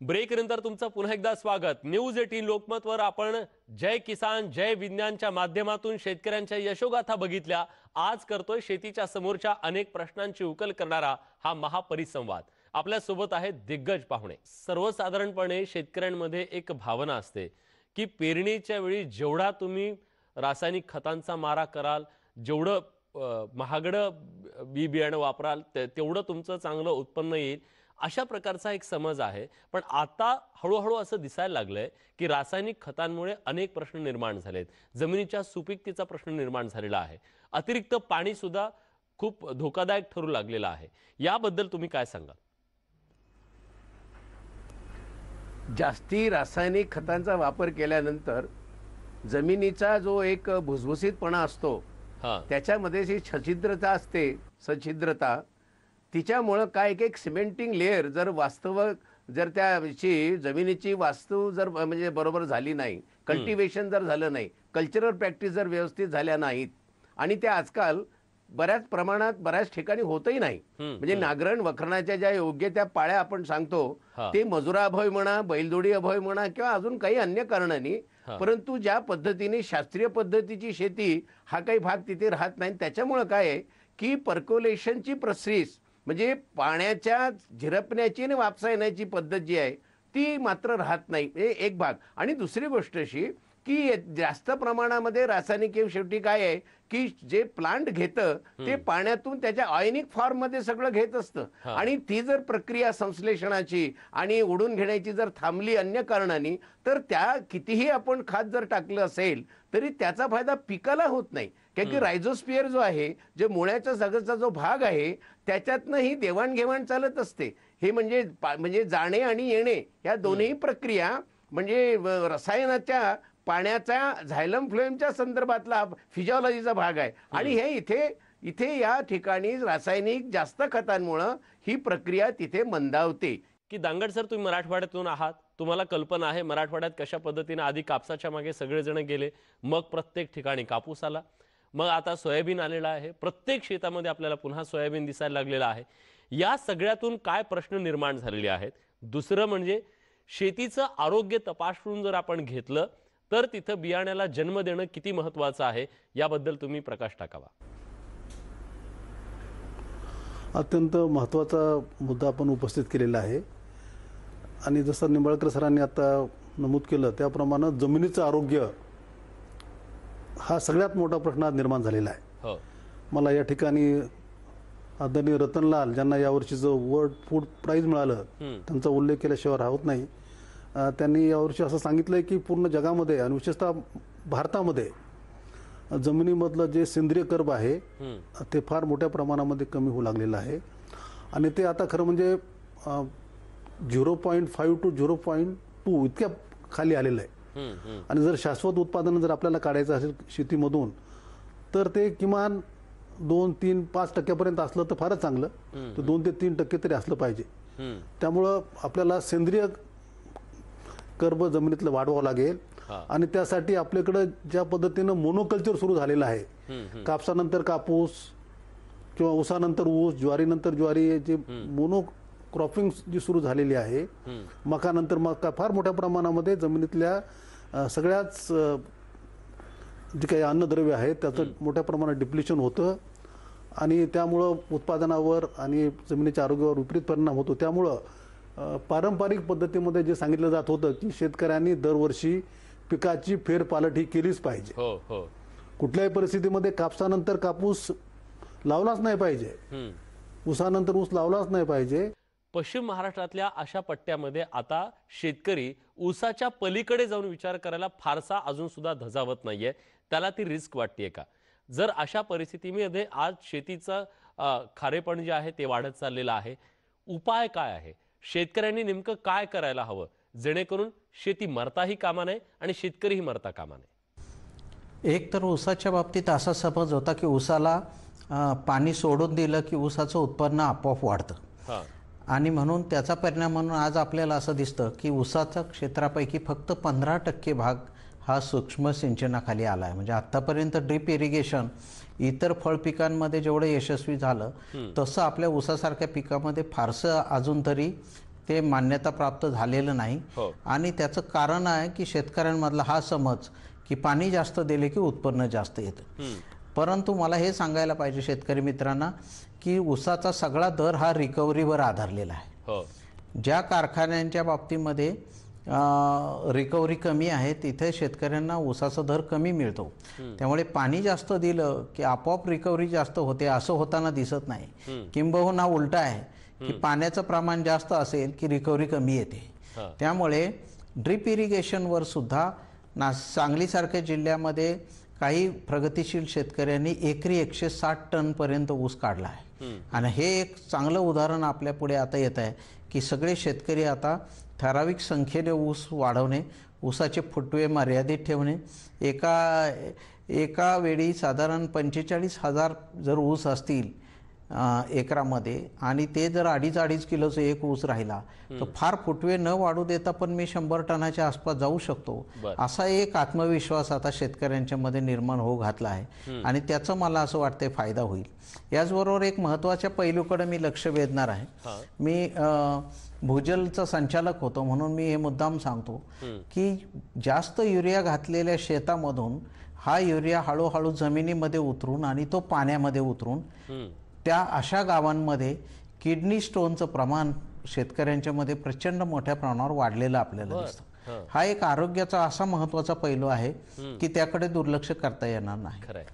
Speaker 1: ब्रेक नंतर तुमचं पुन्हा एकदा स्वागत. न्यूज 18 लोकमतवर आपण जय किसान जय विज्ञानच्या माध्यमातून शेतकऱ्यांच्या यशोगाथा बघितल्या. आज करतोय शेतीच्या समोरच्या अनेक प्रश्नांची उकल करणारा हा महापरिसंवाद. आपल्या सोबत आहेत दिग्गज पाहुणे. सर्वसाधारणपणे शेतकऱ्यांमध्ये एक भावना असते की पेरणीच्या वेळी जेवढा तुम्ही रासायनिक खतांचा मारा कराल, जेवढं महागडं बी बियाणं वापराल, तेवढं तुमचं चांगलं उत्पन्न येईल, अशा प्रकारचा एक समज आहे. पण आता हळूहळू असं दिसायला लागलंय की रासायनिक खतांमुळे अनेक प्रश्न निर्माण झालेत. जमिनीच्या सुपीकतेचा प्रश्न निर्माण झालेला आहे. अतिरिक्त पाणी सुद्धा खूप धोकादायक ठरू लागलेलं आहे. याबद्दल तुम्ही काय सांगाल?
Speaker 3: जास्ती रासायनिक खतांचा वापर केल्यानंतर जमिनीचा जो एक भुसभुशीतपणा असतो, त्याच्यामध्ये जी सछिद्रता असते, सछिद्रता, तिच्यामुळं काय एक सिमेंटिंग लेअर जर त्याची जमिनीची वास्तू जर म्हणजे बरोबर झाली नाही, कल्टिवेशन जर झालं नाही, कल्चरल प्रॅक्टिस जर व्यवस्थित झाल्या नाहीत, आणि त्या आजकाल बऱ्याच प्रमाणात बऱ्याच ठिकाणी होतही नाही. म्हणजे नांगरण वखरणाच्या ज्या योग्य त्या पाळ्या आपण सांगतो, ते मजुराअभावी म्हणा, बैलजोडी अभावी म्हणा, किंवा अजून काही अन्य कारणांनी, परंतु ज्या पद्धतीने शास्त्रीय पद्धतीची शेती हा काही भाग तिथे राहत नाही. त्याच्यामुळं काय आहे की पर्क्युलेशनची प्रोसेस, म्हणजे पाण्याच्या झिरपण्याची आणि वापसा येण्याची पद्धत जी आहे ती मात्र राहत नाही. हे एक भाग. आणि दुसरी गोष्ट अशी की जास्त प्रमाणामध्ये रासायनिक शेवटी काय आहे की जे प्लांट घेतं ते पाण्यातून त्याच्या आयनिक फॉर्ममध्ये सगळं घेत असतं, आणि ती जर प्रक्रिया संश्लेषणाची आणि ओढून घेण्याची जर थांबली अन्य कारणांनी, तर त्या कितीही आपण खत जर टाकलं असेल तरी त्याचा फायदा पिकाला होत नाही. कारण की रायझोस्फिअर जो आहे, जे मुळ्याच्या सगळचा जो भाग आहे, त्याच्यातनं ही देवाणघेवाण चालत असते. हे म्हणजे जाणे आणि येणे या दोन्ही प्रक्रिया म्हणजे रसायनाच्या पाण्याच्या झायलम फ्लोएमच्या संदर्भातला फिजिओलॉजीचा भाग आहे. आणि हे इथे या ठिकाणी रासायनिक जास्त खतांमुळं ही प्रक्रिया तिथे मंदावते.
Speaker 1: की दांगड सर, तुम्ही मराठवाड्यातून आहात, तुम्हाला कल्पना आहे मराठवाड्यात कशा पद्धतीने आधी कापसाच्या मागे सगळेजण गेले, मग प्रत्येक ठिकाणी कापूस आला, मग आता सोयाबीन आलेला आहे, प्रत्येक शेतामध्ये आपल्याला पुन्हा सोयाबीन दिसायला लागलेला आहे. या सगळ्यातून काय प्रश्न निर्माण झालेले आहेत? दुसरं म्हणजे शेतीचं आरोग्य तपासून जर आपण घेतलं तर तिथं बियाण्याला जन्म देणं किती महत्त्वाचं आहे, याबद्दल तुम्ही प्रकाश टाकावा.
Speaker 4: अत्यंत महत्त्वाचा मुद्दा आपण उपस्थित केलेला आहे. आणि जसं निंबाळकर सरांनी आता नमूद केलं त्याप्रमाणे जमिनीचं आरोग्य हा सगळ्यात मोठा प्रश्न निर्माण झालेला आहे. मला या ठिकाणी आदरणीय रतनलाल, ज्यांना यावर्षीचं वर्ल्ड फूड प्राईज मिळालं, त्यांचा उल्लेख केल्याशिवाय राहत नाही. त्यांनी यावर्षी असं सांगितलंय की पूर्ण जगामध्ये आणि विशेषतः भारतामध्ये जमिनीमधलं जे सेंद्रिय कर्ब आहे ते फार मोठ्या प्रमाणामध्ये कमी होऊ लागलेलं आहे. आणि ते आता खरं म्हणजे 0.5 to 0.2 इतक्या खाली आलेलं आहे. आणि जर शाश्वत उत्पादन जर आपल्याला काढायचं असेल शेतीमधून, तर ते किमान 2, 3, 5% असलं तर फारच चांगलं. तर 2 ते 3% तरी असलं पाहिजे. त्यामुळं आपल्याला सेंद्रिय कर्ब जमिनीतलं वाढवावं लागेल. आणि त्यासाठी आपल्याकडे ज्या पद्धतीनं मोनोकल्चर सुरू झालेलं आहे, कापसानंतर कापूस किंवा ऊसानंतर ऊस, ज्वारीनंतर ज्वारी, जे मोनो क्रॉपिंग जी सुरू झालेली आहे, मकानंतर मका, फार मोठ्या प्रमाणामध्ये जमिनीतल्या सगळ्याच जे काही अन्नद्रव्य आहे त्याचं मोठ्या प्रमाणात डिप्लिशन होतं. आणि त्यामुळं उत्पादनावर आणि जमिनीच्या आरोग्यावर विपरीत परिणाम होतो. त्यामुळं पारंपरिक पद्धतीमध्ये जे सांगितलं जात होतं की शेतकऱ्यांनी दरवर्षी पिकाची फेरपालट ही केलीच पाहिजे. कुठल्याही परिस्थितीमध्ये कापसानंतर कापूस लावलाच नाही पाहिजे, ऊसानंतर ऊस लावलाच नाही पाहिजे.
Speaker 1: पश्चिम महाराष्ट्रातल्या अशा पट्ट्यामध्ये आता शेतकरी ऊसाच्या पलीकडे जाऊन विचार करायला फारसा अजून सुद्धा धजावत नाहीये. त्याला ती रिस्क वाटतेय का? जर अशा परिस्थितीमध्ये आज शेतीचं खारेपण जे आहे ते वाढत चाललेलं आहे, उपाय काय आहे?
Speaker 13: शेतकऱ्यांनी नेमकं काय करायला हवं जेणेकरून शेती मरताही कामा नये आणि शेतकरीही मरता कामा नये?
Speaker 5: एक तर ऊसाच्या बाबतीत असा समज होता की ऊसाला पाणी सोडून दिलं की ऊसाचं उत्पन्न आपोआप वाढतं आणि म्हणून त्याचा परिणाम म्हणून आज आपल्याला असं दिसतं की ऊसाच्या क्षेत्रापैकी फक्त 15% भाग हा सूक्ष्म सिंचनाखाली आला आहे. म्हणजे आत्तापर्यंत ड्रीप इरिगेशन इतर फळ पिकांमध्ये जेवढं यशस्वी झालं तसं आपल्या ऊसासारख्या पिकामध्ये फारसं अजून तरी ते मान्यता प्राप्त झालेलं नाही. आणि त्याचं कारण आहे की शेतकऱ्यांमधला हा समज की पाणी जास्त दिले की उत्पन्न जास्त येतं. परंतु मला हे सांगायला पाहिजे शेतकरी मित्रांना की ऊसाचा सगळा दर हा रिकव्हरीवर आधारलेला आहे. ज्या कारखान्यांच्या बाबतीमध्ये रिकव्हरी कमी आहे तिथे शेतकऱ्यांना ऊसाचा दर कमी मिळतो. त्यामुळे पाणी जास्त दिलं की आपोआप रिकव्हरी जास्त होते असं होताना दिसत नाही. किंबहुना उलटा आहे की पाण्याचं प्रमाण जास्त असेल की रिकव्हरी कमी येते. त्यामुळे ड्रीप इरिगेशनवर सुद्धा सांगलीसारख्या जिल्ह्यामध्ये काही प्रगतिशील शेतकऱ्यांनी एकरी 160 टनपर्यंत ऊस काढला आहे. आणि हे एक चांगलं उदाहरण आपल्या पुढे आता येत आहे की सगळे शेतकरी आता ठराविक संख्येने ऊस वाढवणे, ऊसाचे फुटवे मर्यादित ठेवणे, एका वेळी साधारण 45,000 जर ऊस असतील एकरामध्ये आणि ते जर 2.5 किलोचं एक ऊस राहिला तर फार फुटवे न वाढू देता पण मी 100 टनाच्या आसपास जाऊ शकतो असा एक आत्मविश्वास आता शेतकऱ्यांच्या मध्ये निर्माण होऊ घातला आहे आणि त्याचा मला असं वाटतंय फायदा होईल. याचबरोबर एक महत्त्वाच्या पैलूकडे मी लक्ष वेधणार आहे. मी भूजलचा संचालक होतो म्हणून मी हे मुद्दाम सांगतो की जास्त युरिया घातलेल्या शेतामधून हा युरिया हळूहळू जमिनीमध्ये उतरून आणि तो पाण्यामध्ये उतरून त्या अशा गावांमध्ये किडनी स्टोनचं प्रमाण शेतकऱ्यांच्या मध्ये प्रचंड मोठ्या प्रमाणावर वाढलेलं आपल्याला दिसतं. हा एक आरोग्याचा असा महत्त्वाचा पैलू आहे की त्याकडे दुर्लक्ष करता येणार नाही.
Speaker 13: खरंय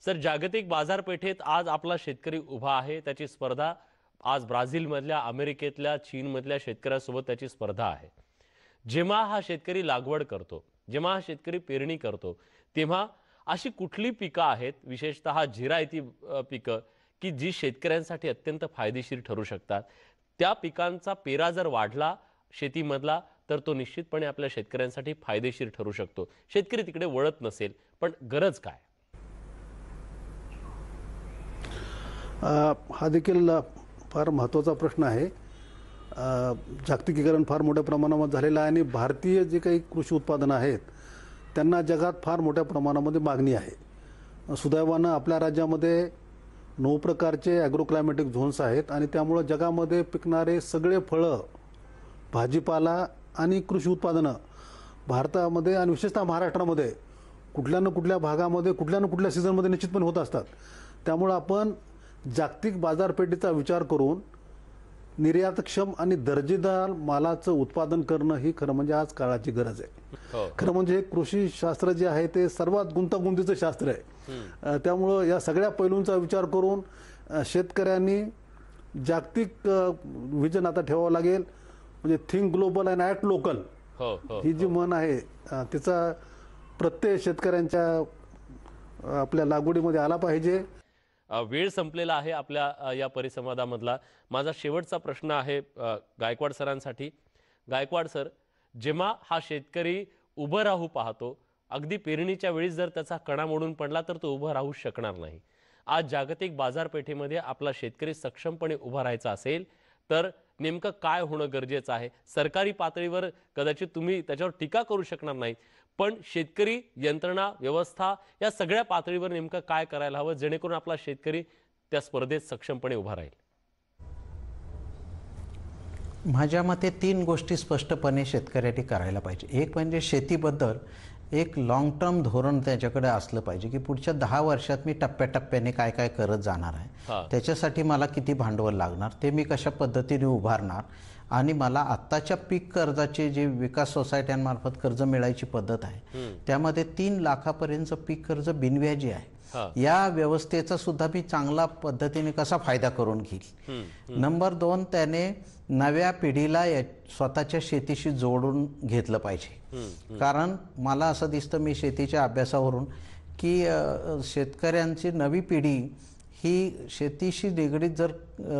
Speaker 13: सर. जागतिक बाजारपेठेत आज आपला शेतकरी उभा आहे. त्याची स्पर्धा आज ब्राझीलमधल्या, अमेरिकेतल्या, चीनमधल्या शेतकऱ्यासोबत त्याची स्पर्धा आहे. जेव्हा हा शेतकरी लागवड करतो, जेव्हा हा शेतकरी पेरणी करतो तेव्हा अशी कुठली पिकं आहेत, विशेषतः जिरायती पिकं की जी शेतकऱ्यांसाठी अत्यंत फायदेशीर ठरू शकतात? त्या पिकांचा पेरा जर वाढला शेतीमधला तर तो निश्चितपणे आपल्या शेतकऱ्यांसाठी फायदेशीर ठरू शकतो. शेतकरी तिकडे वळत नसेल पण गरज काय?
Speaker 4: हा देखील फार महत्त्वाचा प्रश्न आहे. जागतिकीकरण फार मोठ्या प्रमाणामध्ये झालेलं आहे आणि भारतीय जे काही कृषी उत्पादनं आहेत त्यांना जगात फार मोठ्या प्रमाणामध्ये मागणी आहे. सुदैवानं आपल्या राज्यामध्ये 9 प्रकारचे ॲग्रोक्लायमॅटिक झोन्स आहेत आणि त्यामुळं जगामध्ये पिकणारे सगळे फळं, भाजीपाला आणि कृषी उत्पादनं भारतामध्ये आणि विशेषतः महाराष्ट्रामध्ये कुठल्या न कुठल्या भागामध्ये कुठल्या न कुठल्या सीझनमध्ये निश्चितपणे होत असतात. त्यामुळं आपण जागतिक बाजारपेठेचा विचार करून निर्यातक्षम आणि दर्जेदार मालाचं उत्पादन करणं ही खरं म्हणजे आज काळाची गरज आहे. खरं म्हणजे कृषी शास्त्र जे आहे ते सर्वात गुंतागुंतीचं शास्त्र आहे. त्यामुळं या सगळ्या पैलूंचा विचार करून शेतकऱ्यांनी जागतिक विजन आता ठेवावं लागेल. म्हणजे think global and act local ही जी म्हण आहे तिचा प्रत्येक शेतकऱ्यांच्या आपल्या लागवडीमध्ये आला पाहिजे.
Speaker 13: वेळ संपलेला आहे आपल्या या परिसंवादामधला. माझा शेवटचा प्रश्न आहे गायकवाड सरांसाठी. गायकवाड सर, जेव्हा हा शेतकरी उभं राहू पाहतो, अगदी पेरणीच्या वेळी जर त्याचा कणा मोडून पडला तर तो उभं राहू शकणार नाही. आज जागतिक बाजारपेठेमध्ये आपला शेतकरी सक्षमपणे उभा राहायचा असेल तर नेमकं काय होणं गरजेचं आहे? सरकारी पातळीवर कदाचित तुम्ही त्याच्यावर टीका करू शकणार नाही, पण शेतकरी यंत्रणा, व्यवस्था या सगळ्या पातळीवर नेमकं काय करायला हवं जेणेकरून आपला शेतकरी त्या स्पर्धेत सक्षमपणे उभा राहील?
Speaker 5: माझ्या मते 3 गोष्टी स्पष्टपणे शेतकऱ्यांनी करायला पाहिजे. एक म्हणजे शेतीबद्दल एक लॉंग टर्म धोरण त्याच्याकडे असलं पाहिजे की पुढच्या 10 वर्षात मी टप्प्याटप्प्याने काय काय करत जाणार आहे, त्याच्यासाठी मला किती भांडवल लागणार, ते मी कशा पद्धतीने उभारणार आणि मला आत्ताच्या पीक कर्जाचे जे विकास सोसायट्यांमार्फत कर्ज मिळायची पद्धत आहे त्यामध्ये 3 लाखापर्यंतचं पीक कर्ज बिनव्याजी आहे. या व्यवस्थेचा सुद्धा मी चांगला पद्धतीने कसा फायदा करून घेईल. नंबर 2, त्याने नव्या पिढीला स्वतःच्या शेतीशी जोडून घेतलं पाहिजे. कारण मला असं दिसतं, मी शेतीच्या अभ्यासावरून, की शेतकऱ्यांची नवी पिढी ही शेतीशी निगडीत जर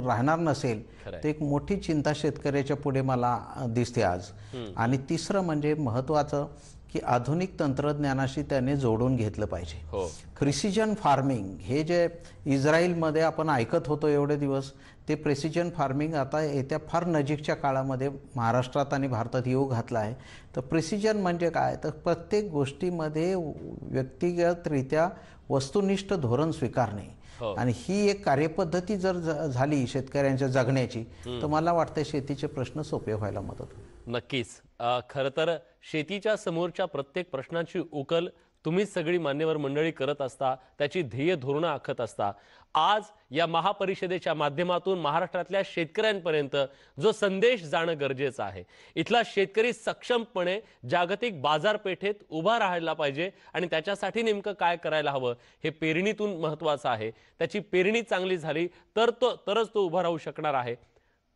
Speaker 5: राहणार नसेल तर एक मोठी चिंता शेतकऱ्याच्या पुढे मला दिसते आज. आणि तिसरं म्हणजे महत्त्वाचं की आधुनिक तंत्रज्ञानाशी त्याने जोडून घेतलं पाहिजे. प्रिसिजन फार्मिंग हे जे इस्रायलमध्ये आपण ऐकत होतो एवढे दिवस, ते प्रिसिजन फार्मिंग आता येत्या फार नजीकच्या काळामध्ये महाराष्ट्रात आणि भारतात येऊ घातला आहे. तर प्रिसिजन म्हणजे काय, तर प्रत्येक गोष्टीमध्ये व्यक्तिगतरित्या वस्तुनिष्ठ धोरण स्वीकारणे. आणि ही एक कार्यपद्धती जर झाली शेतकऱ्यांच्या जगण्याची, तर मला वाटतं शेतीचे प्रश्न सोपे व्हायला मदत होईल.
Speaker 13: नक्कीच. खरं तर शेतीच्या समोरच्या प्रत्येक प्रश्नाची उकल तुम्ही सगळी मान्यवर मंडळी करत असता, त्याची ध्येय धोरणं आखत असता. आज या महापरिषदेच्या माध्यमातून महाराष्ट्रातल्या शेतकऱ्यांपर्यंत जो संदेश जाणं गरजेचं आहे, इथला शेतकरी सक्षमपणे जागतिक बाजारपेठेत उभा राहायला पाहिजे आणि त्याच्यासाठी नेमकं काय करायला हवं हे पेरणीतून महत्त्वाचं आहे. त्याची पेरणी चांगली झाली तरच तो उभा राहू शकणार आहे.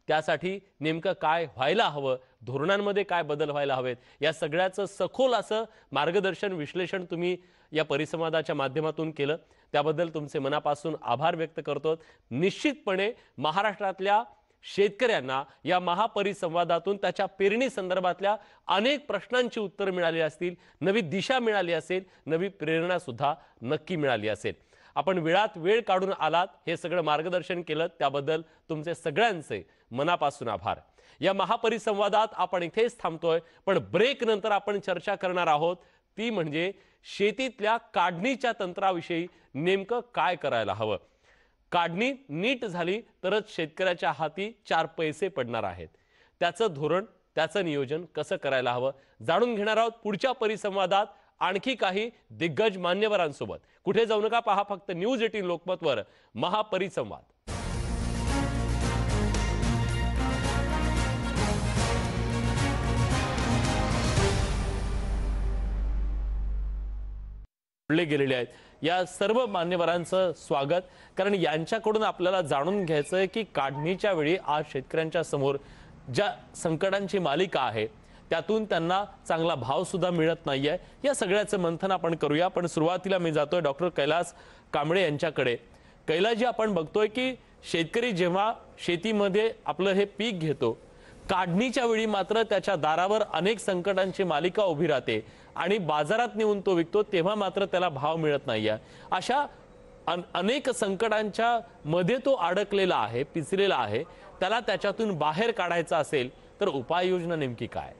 Speaker 13: त्यासाठी नेमकं काय व्हायला हवं, धोरणांमध्ये काय बदल व्हायला हवेत, या सगळ्याचं सखोल असं मार्गदर्शन विश्लेषण तुम्ही या परिसंवादाच्या माध्यमातून केलं. त्याबद्दल तुमचे मनापासून आभार व्यक्त करतो. निश्चितपणे महाराष्ट्रातल्या शेतकऱ्यांना या महापरिसंवादातून त्याच्या पेरणी संदर्भातल्या अनेक प्रश्नांची उत्तरं मिळाली असतील, नवी दिशा मिळाली असेल, नवी प्रेरणा सुद्धा नक्की मिळाली असेल. आपण वेळात वेळ काढून आलात, हे सगळं मार्गदर्शन केलं, त्याबद्दल तुमचे सगळ्यांचे मनापासून आभार. या महापरिसंवादात आपण इथेच थांबतोय, पण ब्रेक नंतर आपण चर्चा करणार आहोत ती म्हणजे शेतीतल्या काढणीच्या तंत्राविषयी नेमकं काय करायला हवं. काढणी नीट झाली तरच शेतकऱ्याच्या हाती 4 पैसे पडणार आहेत. त्याचं धोरण, त्याचं नियोजन कसं करायला हवं जाणून घेणार आहोत पुढच्या परिसंवादात आणखी काही दिग्गज मान्यवरांसोबत. कुठे जाऊ नका, पहा फक्त न्यूज 18 लोकमतवर महापरिसंवाद. गेलेले आहेत या सर्व मान्यवरांचं स्वागत, कारण यांच्याकडून आपल्याला जाणून घ्यायचं आहे की काढणीच्या वेळी आज शेतकऱ्यांच्या समोर ज्या संकटांची मालिका आहे त्यातून त्यांना चांगला भाव सुद्धा मिळत नाहीये. या सगळ्याचं मंथन आपण करूया. पण सुरुवातीला मी जातोय डॉक्टर कैलास कांबळे यांच्याकडे. कैलासजी, आपण बघतोय की शेतकरी जेव्हा शेतीमध्ये आपलं हे पीक घेतो, काढणीच्या वेळी मात्र त्याच्या दारावर अनेक संकटांची मालिका उभी राहते आणि बाजारात नेऊन तो विकतो तेव्हा मात्र त्याला भाव मिळत नाहीये. अशा अनेक संकटांच्या मध्ये तो अडकलेला आहे, पिचलेला आहे. त्याला त्याच्यातून बाहेर काढायचा असेल तर उपाययोजना नेमकी काय?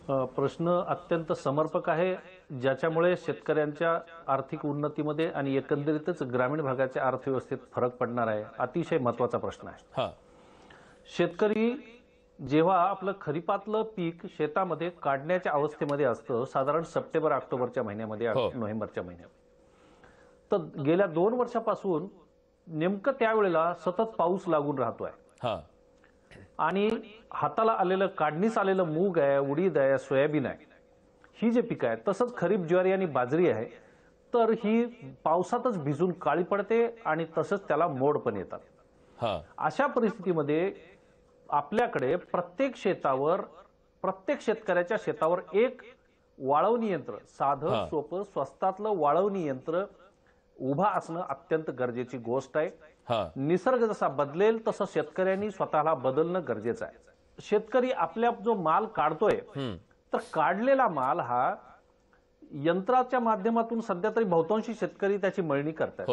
Speaker 14: प्रश्न अत्यंत समर्पक आहे, ज्याच्यामुळे शेतकऱ्यांच्या आर्थिक उन्नतीमध्ये आणि एकंदरीतच ग्रामीण भागाच्या अर्थव्यवस्थेत फरक पडणार आहे. अतिशय महत्त्वाचा प्रश्न आहे. शेतकरी जेव्हा आपलं खरीपातलं पीक शेतामध्ये काढण्याच्या अवस्थेमध्ये असतं, साधारण सप्टेंबर ऑक्टोबरच्या महिन्यामध्ये, नोव्हेंबरच्या महिन्यात, तर गेल्या 2 वर्षापासून नेमकं त्यावेळेला सतत पाऊस लागून राहतोय आणि हाताला आलेलं, काढणीस आलेलं मूग आहे, उडीद आहे, सोयाबीन आहे, ही जे पिकं आहेत, तसंच खरीप ज्वारी आणि बाजरी आहे, तर ही पावसातच भिजून काळी पडते आणि तसंच त्याला मोड पण येतात. अशा परिस्थितीमध्ये आपल्याकडे प्रत्येक शेतावर, प्रत्येक शेतकऱ्याच्या शेतावर एक वाळवणी यंत्र, साधं सोपं स्वस्तातलं वाळवणी यंत्र उभा असणं अत्यंत गरजेची गोष्ट आहे. निसर्ग जसा बदलेल तसं शेतकऱ्यांनी स्वतःला बदलणं गरजेचं आहे. शेतकरी आपल्या जो माल काढतोय, तर काढलेला माल हा यंत्राच्या माध्यमातून सध्या तरी बहुतांशी शेतकरी त्याची मळणी करतात,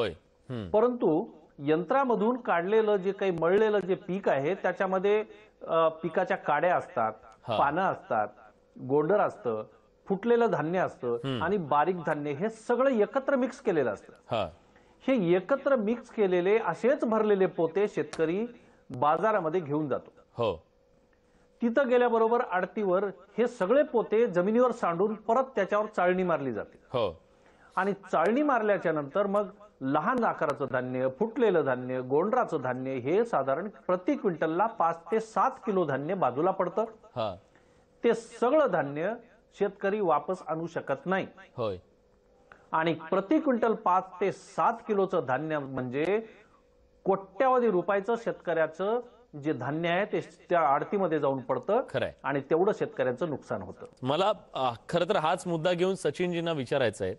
Speaker 14: परंतु यंत्रामधून काढलेलं जे काही मळलेलं जे पीक आहे त्याच्यामध्ये पिकाच्या काड्या असतात, पानं असतात, गोंडर असतं, फुटलेलं धान्य असतं आणि बारीक धान्य, हे सगळं एकत्र मिक्स केलेलं असतं. हे एकत्र मिक्स केलेले असेच भरलेले पोते शेतकरी बाजारामध्ये घेऊन जातो. तिथं गेल्याबरोबर आडतीवर हे सगळे पोते जमिनीवर सांडून परत त्याच्यावर चाळणी मारली जाते आणि चाळणी मारल्याच्या नंतर मग लहान आकाराचं धान्य, फुटलेलं धान्य, गोंडराचं धान्य, हे साधारण प्रति क्विंटलला 5 ते 7 किलो धान्य बाजूला पडतं. ते सगळं धान्य शेतकरी वापस आणू शकत नाही. आणि प्रति क्विंटल 5 ते 7 किलोचं धान्य म्हणजे कोट्यावधी रुपयाचं शेतकऱ्याचं जे धान्य आहे ते त्या आडतीमध्ये जाऊन पडतं आणि तेवढं शेतकऱ्यांचं नुकसान होतं.
Speaker 13: मला खरं तर हाच मुद्दा घेऊन सचिनजींना विचारायचं आहे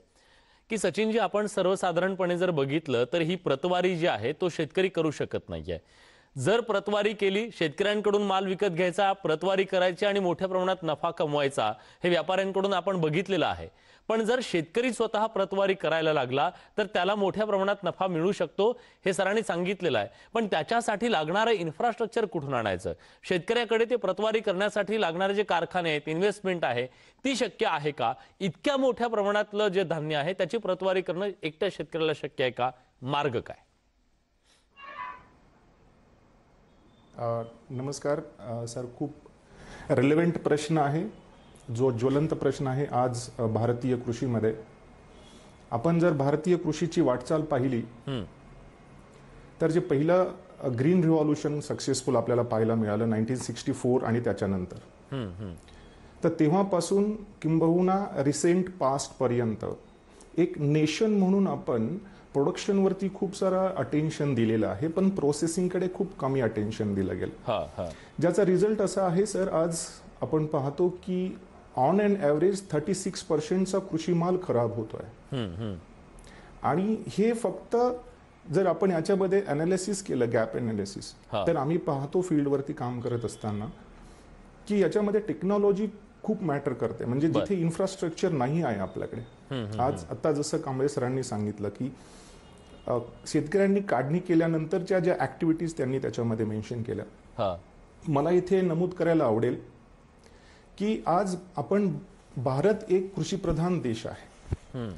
Speaker 13: की सचिनजी, आपण सर्वसाधारणपणे जर बघितलं तर ही प्रतवारी जी आहे तो शेतकरी करू शकत नाहीये. जर प्रतवारी केली, शेतकऱ्यांकडून माल विकत घ्यायचा, प्रतवारी करायची आणि मोठ्या प्रमाणात नफा कमवायचा, हे व्यापाऱ्यांकडून आपण बघितलेलं आहे. पण जर शेतकरी स्वतः प्रतवारी करायला लागला तर त्याला मोठ्या प्रमाणात नफा मिळू शकतो, हे सरांनी सांगितलेलं आहे. पण त्याच्यासाठी लागणारं इन्फ्रास्ट्रक्चर कुठून आणायचं? शेतकऱ्याकडे ते प्रतवारी करण्यासाठी लागणारे जे कारखाने आहेत, इन्व्हेस्टमेंट आहे, ती शक्य आहे का? इतक्या मोठ्या प्रमाणातलं जे धान्य आहे त्याची प्रतवारी करणं एकट्या शेतकऱ्याला शक्य आहे का? मार्ग काय?
Speaker 15: नमस्कार सर, खूप रिलेव्हंट प्रश्न आहे, जो ज्वलंत प्रश्न आहे आज भारतीय कृषीमध्ये. आपण जर भारतीय कृषीची वाटचाल पाहिली तर जे पहिलं ग्रीन रिव्हॉल्युशन सक्सेसफुल आपल्याला पाहायला मिळालं 1964 आणि त्याच्यानंतर, तर तेव्हापासून किंबहुना रिसेंट पास्ट पर्यंत एक नेशन म्हणून आपण प्रोडक्शनवरती खूप सारा अटेन्शन दिलेलं आहे, पण प्रोसेसिंगकडे खूप कमी अटेन्शन दिलं गेलं. ज्याचा रिझल्ट असा आहे सर, आज आपण पाहतो की ऑन अँड ॲव्हरेज 36% कृषी माल खराब होतोय. आणि हे फक्त जर आपण याच्यामध्ये अनालिसिस केलं, गॅप अनालिसिस, तर आम्ही पाहतो फील्डवरती काम करत असताना की याच्यामध्ये टेक्नॉलॉजी खूप मॅटर करते. म्हणजे जिथे इन्फ्रास्ट्रक्चर नाही आहे आपल्याकडे, आज आता जसं कांबळे सरांनी सांगितलं की शेतकऱ्यांनी काढणी केल्यानंतरच्या ज्या ऍक्टिव्हिटीज त्यांनी त्याच्यामध्ये मेन्शन केल्या, मला इथे नमूद करायला आवडेल की आज आपण भारत एक कृषीप्रधान देश आहे.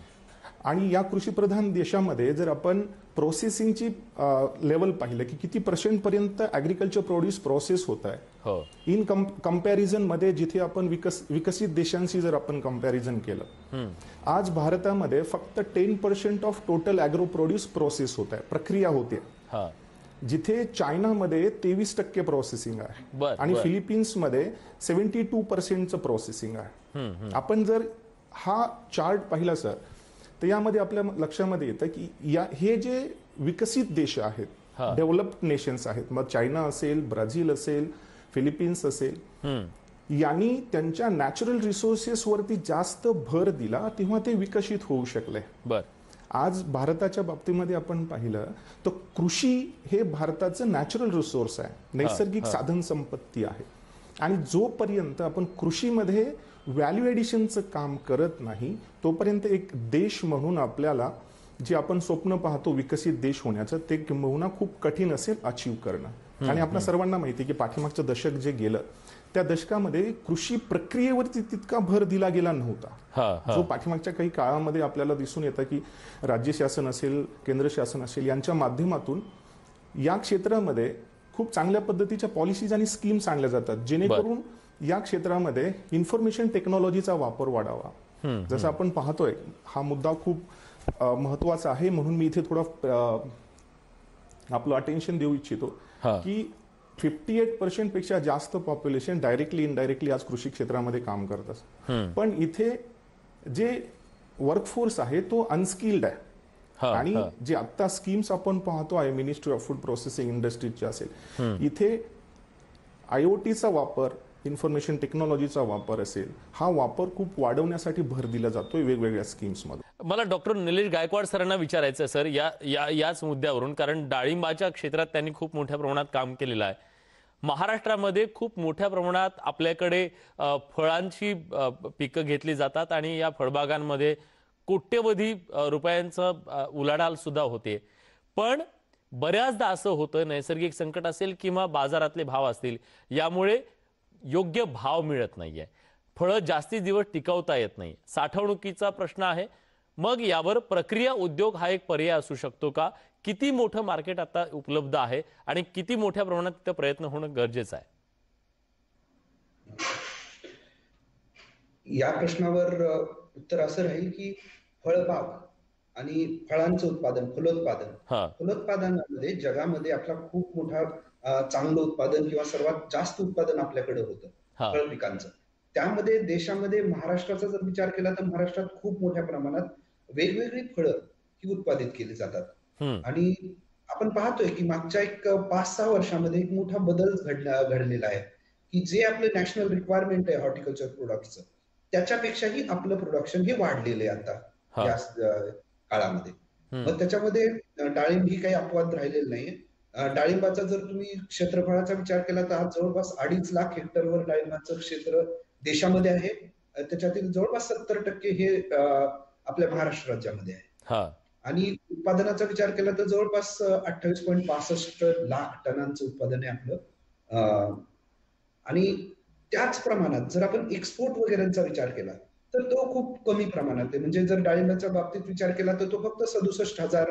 Speaker 15: आणि या कृषीप्रधान देशामध्ये जर आपण प्रोसेसिंगची लेवल पाहिलं की किती % पर्यंत ऍग्रिकल्चर प्रोड्यूस प्रोसेस होत आहे, इन कंपॅरिझन मध्ये जिथे आपण विकसित देशांशी जर आपण कंपॅरिझन केलं, आज भारतामध्ये फक्त 10% of total agro produce process होत आहे, प्रक्रिया होते. जिथे चायनामध्ये 23% प्रोसेसिंग आहे आणि फिलिपिन्समध्ये 72% प्रोसेसिंग आहे. आपण जर हा चार्ट पाहिला सर, तर यामध्ये आपल्या लक्षामध्ये येतं की हे जे विकसित देश आहेत, डेव्हलप्ड नेशन्स आहेत, मग चायना असेल, ब्राझील असेल, फिलिपिन्स असेल, यांनी त्यांच्या नॅचरल रिसोर्सेस वरती जास्त भर दिला, तेव्हा ते विकसित होऊ शकले. आज भारताच्या बाबतीमध्ये आपण पाहिलं तर कृषी हे भारताचं नॅचरल रिसोर्स आहे, नैसर्गिक साधन संपत्ती आहे. आणि जोपर्यंत आपण कृषीमध्ये व्हॅल्यू एडिशनचं काम करत नाही, तोपर्यंत एक देश म्हणून आपल्याला जे आपण स्वप्न पाहतो विकसित देश होण्याचं, ते किंबहुना खूप कठीण असेल अचीव करणं. आणि आपल्या सर्वांना माहिती आहे की पाठीमागचं दशक जे गेलं, त्या दशकामध्ये कृषी प्रक्रियेवरती तितका भर दिला गेला नव्हता, जो पाठीमागच्या काही काळामध्ये आपल्याला दिसून येतं की राज्य शासन असेल, केंद्र शासन असेल, यांच्या माध्यमातून या क्षेत्रामध्ये खूप चांगल्या पद्धतीच्या पॉलिसीज आणि स्कीम्स आणल्या जातात, जेणेकरून या क्षेत्रामध्ये इन्फॉर्मेशन टेक्नॉलॉजीचा वापर वाढावा. जसं आपण पाहतोय, हा मुद्दा खूप महत्वाचा आहे, म्हणून मी इथे थोडं आपलं अटेन्शन देऊ इच्छितो की 58% पेक्षा जास्त पॉप्युलेशन डायरेक्टली इनडायरेक्टली आज कृषी क्षेत्रामध्ये काम करत असतं. पण इथे जे वर्कफोर्स आहे तो अनस्किल्ड आहे. आणि जे आता स्कीम्स आपण पाहतो आहे, मिनिस्ट्री ऑफ फूड प्रोसेसिंग इंडस्ट्रीजच्या असेल, इथे IoTचा वापर, इन्फॉर्मेशन टेक्नॉलॉजीचा वापर असेल, हा वापर खूप वाढवण्यासाठी भर दिला जातोय वेगवेगळ्या स्कीम्समध्ये.
Speaker 13: मला डॉक्टर निलेश गायकवाड सरांना विचारायचं सर याच मुद्द्यावरून, कारण डाळिंबाच्या क्षेत्रात त्यांनी खूप मोठ्या प्रमाणात काम केलेलं आहे. महाराष्ट्रामध्ये खूप मोठ्या प्रमाणात आपल्याकडे फळांची पिकं घेतली जातात आणि या फळबागांमध्ये कोट्यवधी रुपयांचं उलाढाल सुद्धा होते. पण बऱ्याचदा असं होतं, नैसर्गिक संकट असेल किंवा बाजारातले भाव असतील, यामुळे योग्य भाव मिळत नाहीये, फळं जास्ती दिवस टिकवता येत नाही, साठवणुकीचा प्रश्न आहे. मग यावर प्रक्रिया उद्योग हा एक पर्याय असू शकतो का? किती मोठं मार्केट आता उपलब्ध आहे आणि किती मोठ्या प्रमाणात तिथे प्रयत्न होणं गरजेचं आहे?
Speaker 16: या प्रश्नावर उत्तर असं राहील की फळबाग आणि फळांचं उत्पादन, फलोत्पादनामध्ये जगामध्ये आपला खूप मोठा चांगलं उत्पादन किंवा सर्वात जास्त उत्पादन आपल्याकडे होतं फळ पिकांचं. त्यामध्ये देशामध्ये महाराष्ट्राचा जर विचार केला तर महाराष्ट्रात खूप मोठ्या प्रमाणात वेगवेगळी फळं ही उत्पादित केली जातात. आणि आपण पाहतोय की मागच्या एक 5-6 वर्षामध्ये एक मोठा बदल घडलेला आहे की जे आपलं नॅशनल रिक्वायरमेंट आहे हॉर्टिकल्चर प्रोडक्टचं, त्याच्यापेक्षाही आपलं प्रोडक्शन हे वाढलेलं आहे आता. या काळामध्ये. मग त्याच्यामध्ये डाळिंब ही काही अपवाद राहिलेला नाहीये. डाळिंबाचा जर तुम्ही क्षेत्रफळाचा विचार केला तर आज जवळपास 2.5 लाख हेक्टरवर डाळिंबाचं क्षेत्र देशामध्ये आहे. त्याच्यातील जवळपास 70% हे आपल्या महाराष्ट्र राज्यामध्ये आहे. आणि उत्पादनाचा विचार केला तर जवळपास 28.65 लाख टनांचं उत्पादन आहे आपलं. आणि त्याच प्रमाणात जर आपण एक्सपोर्ट वगैरेचा विचार केला तर तो खूप कमी प्रमाणात आहे. म्हणजे जर डाळिंबाच्या बाबतीत विचार केला तर तो फक्त 67,000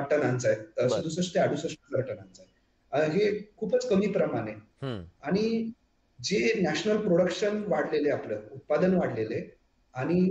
Speaker 16: टनांचा आहे. 67 ते 68,000 टनांचा आहे. हे खूपच कमी प्रमाण आहे. आणि जे नॅशनल प्रोडक्शन वाढलेले, आपलं उत्पादन वाढलेले आणि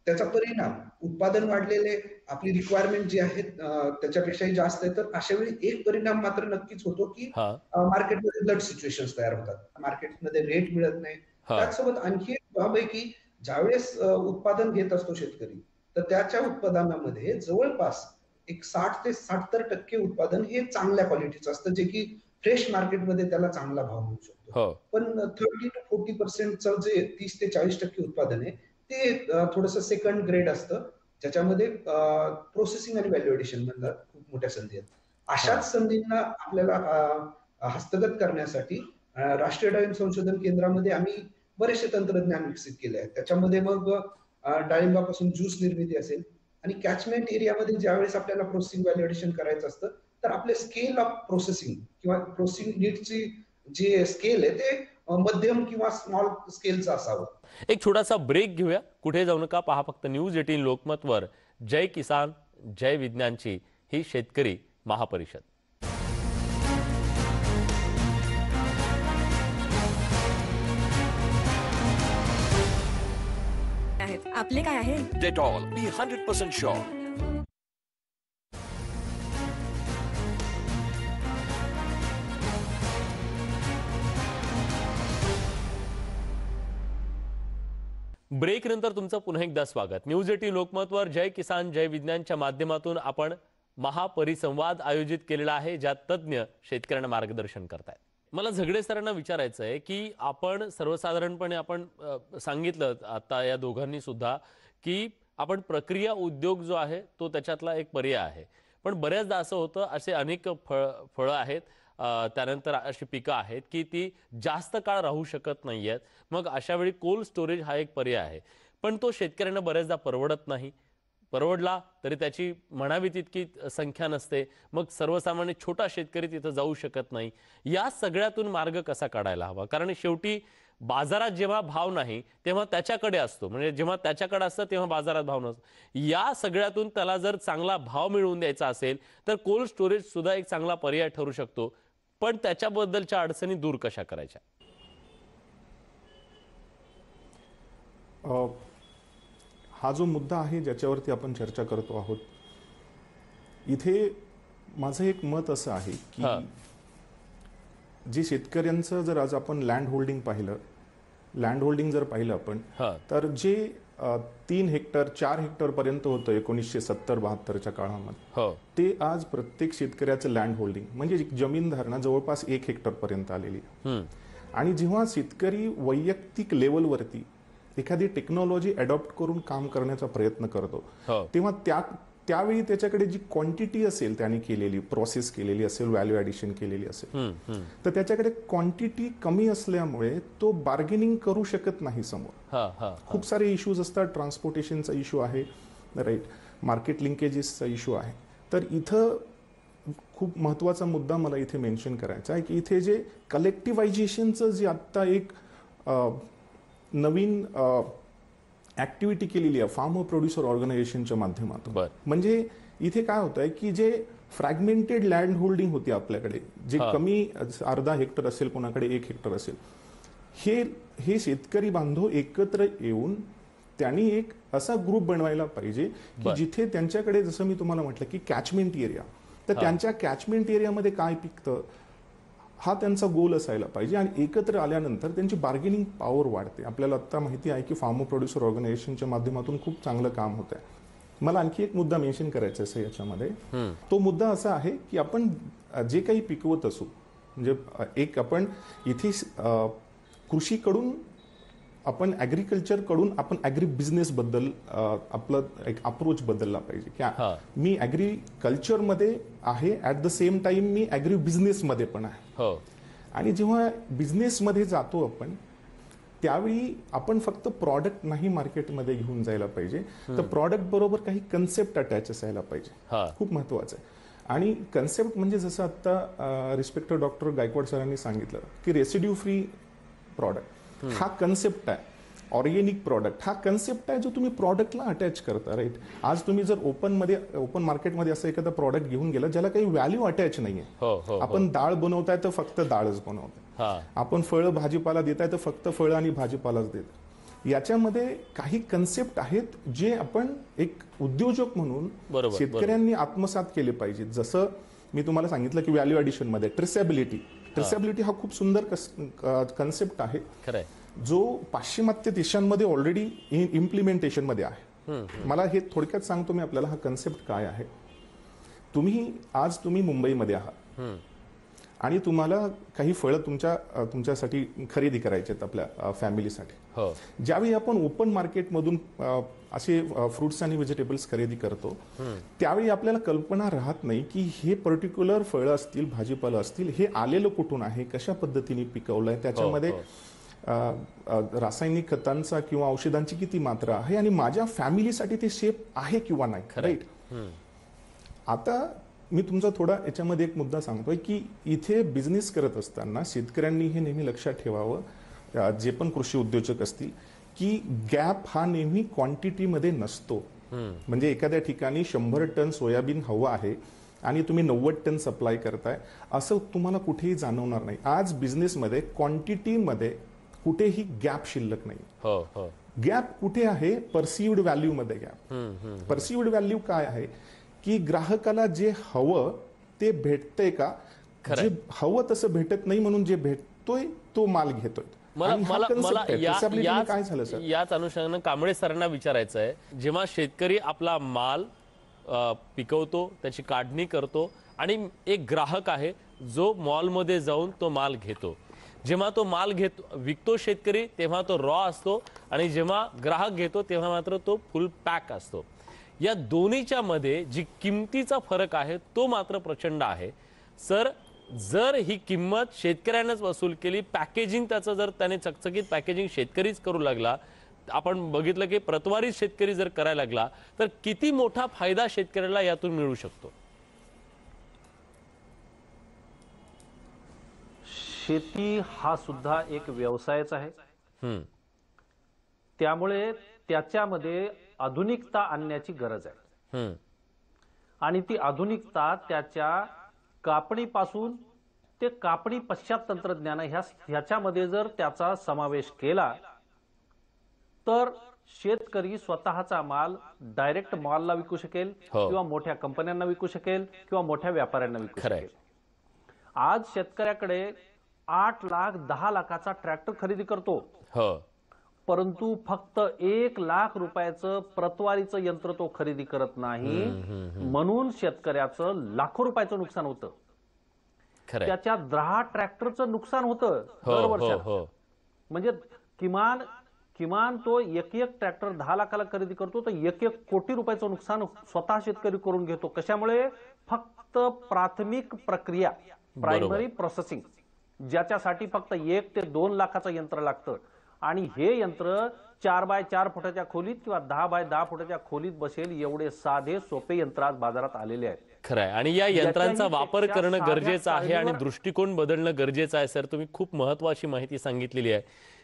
Speaker 16: त्याचा परिणाम उत्पादन वाढलेले, आपली रिक्वायरमेंट जी आहे त्याच्यापेक्षाही जास्त आहे. तर अशा वेळी एक परिणाम मात्र नक्कीच होतो की मार्केटमध्ये फ्लड सिच्युएशन्स तयार होतात. मार्केटमध्ये रेट मिळत नाही. त्याचसोबत आणखी एक बाब आहे की ज्यावेळेस उत्पादन घेत असतो शेतकरी तर त्याच्या उत्पादनामध्ये जवळपास एक 60 ते 70% उत्पादन हे चांगल्या क्वालिटीचं असतं, जे की फ्रेश मार्केटमध्ये त्याला चांगला भाव मिळू शकतो. पण 30 to 40% जे 30 ते 40% उत्पादन आहे ते थोडंसं सेकंड ग्रेड असतं, ज्याच्यामध्ये प्रोसेसिंग आणि व्हॅल्यू एडिशन मधल्या खूप मोठ्या संधी आहेत. अशाच संधींना आपल्याला हस्तगत करण्यासाठी राष्ट्रीय डाळिंब संशोधन केंद्रामध्ये आम्ही बरेचसे तंत्रज्ञान विकसित केले आहेत. त्याच्यामध्ये मग डाळिंबापासून ज्यूस निर्मिती असेल आणि कॅचमेंट एरियामध्ये ज्यावेळेस आपल्याला प्रोसेसिंग व्हॅल्यू एडिशन करायचं असतं तर आपले स्केल ऑफ प्रोसेसिंग किंवा प्रोसेसिंग नीडची जे स्केल आहे ते मध्यम किंवा स्मॉल स्केलचं असावं.
Speaker 13: एक छोटासा ब्रेक घेऊया. कुठे जाऊ नका, पहा फक्त न्यूज 18 लोकमतवर जय किसान जय विज्ञानची ही शेतकरी महापरिषद.
Speaker 17: आपले काय आहे?
Speaker 8: Dettol, be 100% sure.
Speaker 13: ब्रेक नंतर तुमचं पुन्हा एकदा स्वागत. न्यूज 18 लोकमतवर जय किसान जय विज्ञानच्या माध्यमातून आपण महापरिसंवाद आयोजित केलेला आहे, ज्यात तज्ज्ञ शेतकऱ्यांना मार्गदर्शन करतायत. मला झगडे सरांना विचारायचं आहे की आपण सर्वसाधारणपणे आपण सांगितलं आता या दोघांनी सुद्धा की आपण प्रक्रिया उद्योग जो आहे तो त्याच्यातला एक पर्याय आहे. पण बऱ्याचदा असं होतं, असे अनेक फळं आहेत, त्यानंतर अशी पिकं आहेत की ती जास्त काळ राहू शकत नाही आहेत. मग अशा वेळी कोल्ड स्टोरेज हा एक पर्याय आहे, पण तो शेतकऱ्यांना बऱ्याचदा परवडत नाही. परवडला तरी त्याची म्हणावी तितकी संख्या नसते. मग सर्वसामान्य छोटा शेतकरी तिथं जाऊ शकत नाही. या सगळ्यातून मार्ग कसा काढायला हवा? कारण शेवटी बाजारात जेव्हा भाव नाही तेव्हा त्याच्याकडे असतो, म्हणजे जेव्हा त्याच्याकडे असतं तेव्हा बाजारात भाव नसतो. या सगळ्यातून त्याला जर चांगला भाव मिळवून द्यायचा असेल तर कोल्ड स्टोरेज सुद्धा एक चांगला पर्याय ठरू शकतो. पण त्याच्याबद्दलच्या अडचणी दूर कशा करायच्या?
Speaker 15: हा जो मुद्दा आहे ज्याच्यावरती आपण चर्चा करतो आहोत, इथे माझं एक मत असं आहे की जे शेतकऱ्यांचं जर आज आपण लँड होल्डिंग जर पाहिलं आपण, तर जे 3 हेक्टर 4 हेक्टर पर्यंत होतं 1970-72च्या काळामध्ये, ते आज प्रत्येक शेतकऱ्याचं लँड होल्डिंग म्हणजे जमीन धारणा जवळपास 1 हेक्टर पर्यंत आलेली. आणि जेव्हा शेतकरी वैयक्तिक लेवलवरती एखादी टेक्नॉलॉजी अडॉप्ट करून काम करण्याचा प्रयत्न करतो, तेव्हा त्यावेळी त्याच्याकडे जी क्वांटिटी असेल, त्याने केलेली प्रोसेस केलेली असेल, व्हॅल्यू ॲडिशन केलेली असेल, तर त्याच्याकडे क्वांटिटी कमी असल्यामुळे तो बार्गेनिंग करू शकत नाही समोर. खूप सारे इश्यूज असतात. ट्रान्सपोर्टेशनचा इश्यू आहे, राईट, मार्केट लिंकेजेसचा इश्यू आहे. तर इथं खूप महत्त्वाचा मुद्दा मला इथे मेन्शन करायचा आहे की इथे जे कलेक्टिव्हायझेशनचं जे आत्ता एक नवीन ऍक्टिव्हिटी केलेली आहे फार्मर प्रोड्युसर ऑर्गनायझेशनच्या माध्यमातून, म्हणजे इथे काय होत आहे की जे फ्रॅगमेंटेड लँड होल्डिंग होती आपल्याकडे, जे कमी अर्धा हेक्टर असेल, कोणाकडे 1 हेक्टर असेल, हे शेतकरी बांधव एकत्र येऊन त्यांनी एक असा ग्रुप बनवायला पाहिजे की जिथे त्यांच्याकडे, जसं मी तुम्हाला म्हटलं की कॅचमेंट एरिया, तर त्यांच्या कॅचमेंट एरियामध्ये काय पिकतं हा त्यांचा गोल असायला पाहिजे. आणि एकत्र आल्यानंतर त्यांची बार्गेनिंग पॉवर वाढते. आपल्याला आता माहिती आहे की फार्मर प्रोड्युसर ऑर्गनायझेशनच्या माध्यमातून खूप चांगलं काम होत आहे. मला आणखी एक मुद्दा मेन्शन करायचा आहे याच्यामध्ये. तो मुद्दा असा आहे की आपण जे काही पिकवत असू, म्हणजे एक आपण इथे कृषीकडून आपण ऍग्रिकल्चर कडून आपण ऍग्री बिझनेस बद्दल आपलं एक अप्रोच बदलला पाहिजे की मी ऍग्रिकल्चर मध्ये आहे, ऍट द सेम टाइम मी ऍग्री बिझनेस मध्ये पण आहे. आणि जेव्हा बिझनेस मध्ये जातो आपण त्यावेळी आपण फक्त प्रॉडक्ट नाही मार्केटमध्ये घेऊन जायला पाहिजे, तर प्रॉडक्ट बरोबर काही कन्सेप्ट अटॅच असायला पाहिजे. खूप महत्वाचं आहे. आणि कन्सेप्ट म्हणजे जसं आता रिस्पेक्टेड डॉक्टर गायकवाड सरांनी सांगितलं की रेसिड्यू फ्री प्रॉडक्ट हा कन्सेप्ट आहे. ऑर्गेनिक प्रॉडक्ट हा कन्सेप्ट आहे जो तुम्ही प्रॉडक्टला अटॅच करता. राईट. आज तुम्ही जर ओपन मार्केटमध्ये असं एखादा प्रॉडक्ट घेऊन गेला ज्याला काही व्हॅल्यू अटॅच नाहीये, आपण डाळ बनवताय तर फक्त डाळच बनवताय, आपण फळं भाजीपाला देताय तर फक्त फळं आणि भाजीपालाच देत, याच्यामध्ये काही कन्सेप्ट आहेत जे आपण एक उद्योजक म्हणून शेतकऱ्यांनी आत्मसात केले पाहिजेत. जसं मी तुम्हाला सांगितलं की व्हॅल्यू ॲडिशन मध्ये ट्रेसेबिलिटी हा खूप सुंदर कन्सेप्ट आहे जो पाश्चिमात्य देशांमध्ये ऑलरेडी इम्प्लिमेंटेशन मध्ये आहे. मला हे थोडक्यात सांगतो मी आपल्याला हा कन्सेप्ट काय आहे. तुम्ही मुंबईमध्ये आहात आणि तुम्हाला काही फळं तुमच्यासाठी खरेदी करायची आहेत आपल्या फॅमिलीसाठी. ज्यावेळी आपण ओपन मार्केटमधून असे फ्रुट्स आणि व्हेजिटेबल्स खरेदी करतो त्यावेळी आपल्याला कल्पना राहत नाही की हे पर्टिक्युलर फळं असतील, भाजीपाला असतील, हे आलेलं कुठून आहे, कशा पद्धतीने पिकवलंय, त्याच्यामध्ये रासायनिक खतांचा किंवा औषधांची किती मात्रा आहे आणि माझ्या फॅमिलीसाठी ते सेफ आहे किंवा नाही. राईट. आता मी तुमचा थोडा याच्यामध्ये एक मुद्दा सांगतोय की इथे बिझनेस करत असताना शेतकऱ्यांनी हे नेहमी लक्षात ठेवावं, जे पण कृषी उद्योजक असतील, की गॅप हा नेहमी क्वांटिटीमध्ये नसतो. म्हणजे एखाद्या ठिकाणी 100 टन सोयाबीन हवं आहे आणि तुम्ही 90 टन सप्लाय करताय असं तुम्हाला कुठेही जाणवणार नाही. आज बिझनेसमध्ये क्वांटिटीमध्ये कुठेही गॅप शिल्लक नाही. गॅप कुठे आहे? परसिव्ड व्हॅल्यू मध्ये गॅप. परसिव्ड व्हॅल्यू काय आहे की ग्राहकाला जे हवं ते भेटतंय का, जे हवं तसं भेटत नाही म्हणून जे भेटतोय तो माल घेतोय.
Speaker 13: काय झालं सर, याच अनुषंगाने कांबळे सरांना विचारायचं आहे, जेव्हा शेतकरी आपला माल पिकवतो, त्याची काढणी करतो आणि एक ग्राहक आहे जो मॉलमध्ये जाऊन तो माल घेतो, जेव्हा तो माल विकतो शेतकरी तेव्हा तो रॉ असतो आणि जेव्हा ग्राहक घेतो तेव्हा मात्र तो फुल पॅक असतो. या दोन्हीच्या मध्ये जी किमतीचा फरक आहे तो मात्र प्रचंड आहे. सर, जर ही किंमत शेतकऱ्यांनाच वसूल केली, पॅकेजिंग त्याचं जर त्याने चकचकीत पॅकेजिंग शेतकरीच करू लागला, आपण बघितलं की प्रतवारी शेतकरी जर करायला लागला तर किती मोठा फायदा शेतकऱ्याला यातून मिळू शकतो.
Speaker 14: शेती हा सुद्धा एक व्यवसायच आहे. त्यामुळे त्याच्यामध्ये आधुनिकता आणण्याची गरज आहे आणि ती आधुनिकता त्याच्या कापणीपासून ते कापणी पश्चात तंत्रज्ञान ह्याच्यामध्ये जर त्याचा समावेश केला तर शेतकरी स्वतःचा माल डायरेक्ट मॉलला विकू शकेल किंवा मोठ्या कंपन्यांना विकू शकेल किंवा मोठ्या व्यापाऱ्यांना विकू शकेल. आज शेतकऱ्याकडे 8 लाख 10 लाखाचा ट्रॅक्टर खरेदी करतो, परंतु फक्त 1 लाख रुपयाचं प्रतवारीचं यंत्र तो खरेदी करत नाही, म्हणून शेतकऱ्याचं लाखो रुपयाचं नुकसान होतं. त्याच्या 10 ट्रॅक्टरचं नुकसान होतं दर वर्षाला. म्हणजे किमान तो एक ट्रॅक्टर 10 लाखाला खरेदी करतो तर 1 कोटी रुपयाचं नुकसान स्वतः शेतकरी करून घेतो. कशामुळे? फक्त प्राथमिक प्रक्रिया, प्रायमरी प्रोसेसिंग, ज्याच्यासाठी फक्त 1 ते 2 लाखाचं यंत्र लागतं आणि हे यंत्र 4 बाय 4 फुटाच्या खोलीत किंवा 10 बाय 10 फुटाच्या खोलीत बसेल एवढे साधे सोपे यंत्र आज बाजारात आलेले आहेत.
Speaker 13: खरंय. आणि या यंत्रांचा वापर करणं गरजेचं आहे आणि दृष्टिकोन बदलणं गरजेचं आहे. सर, तुम्ही खूप महत्वाची माहिती सांगितलेली आहे.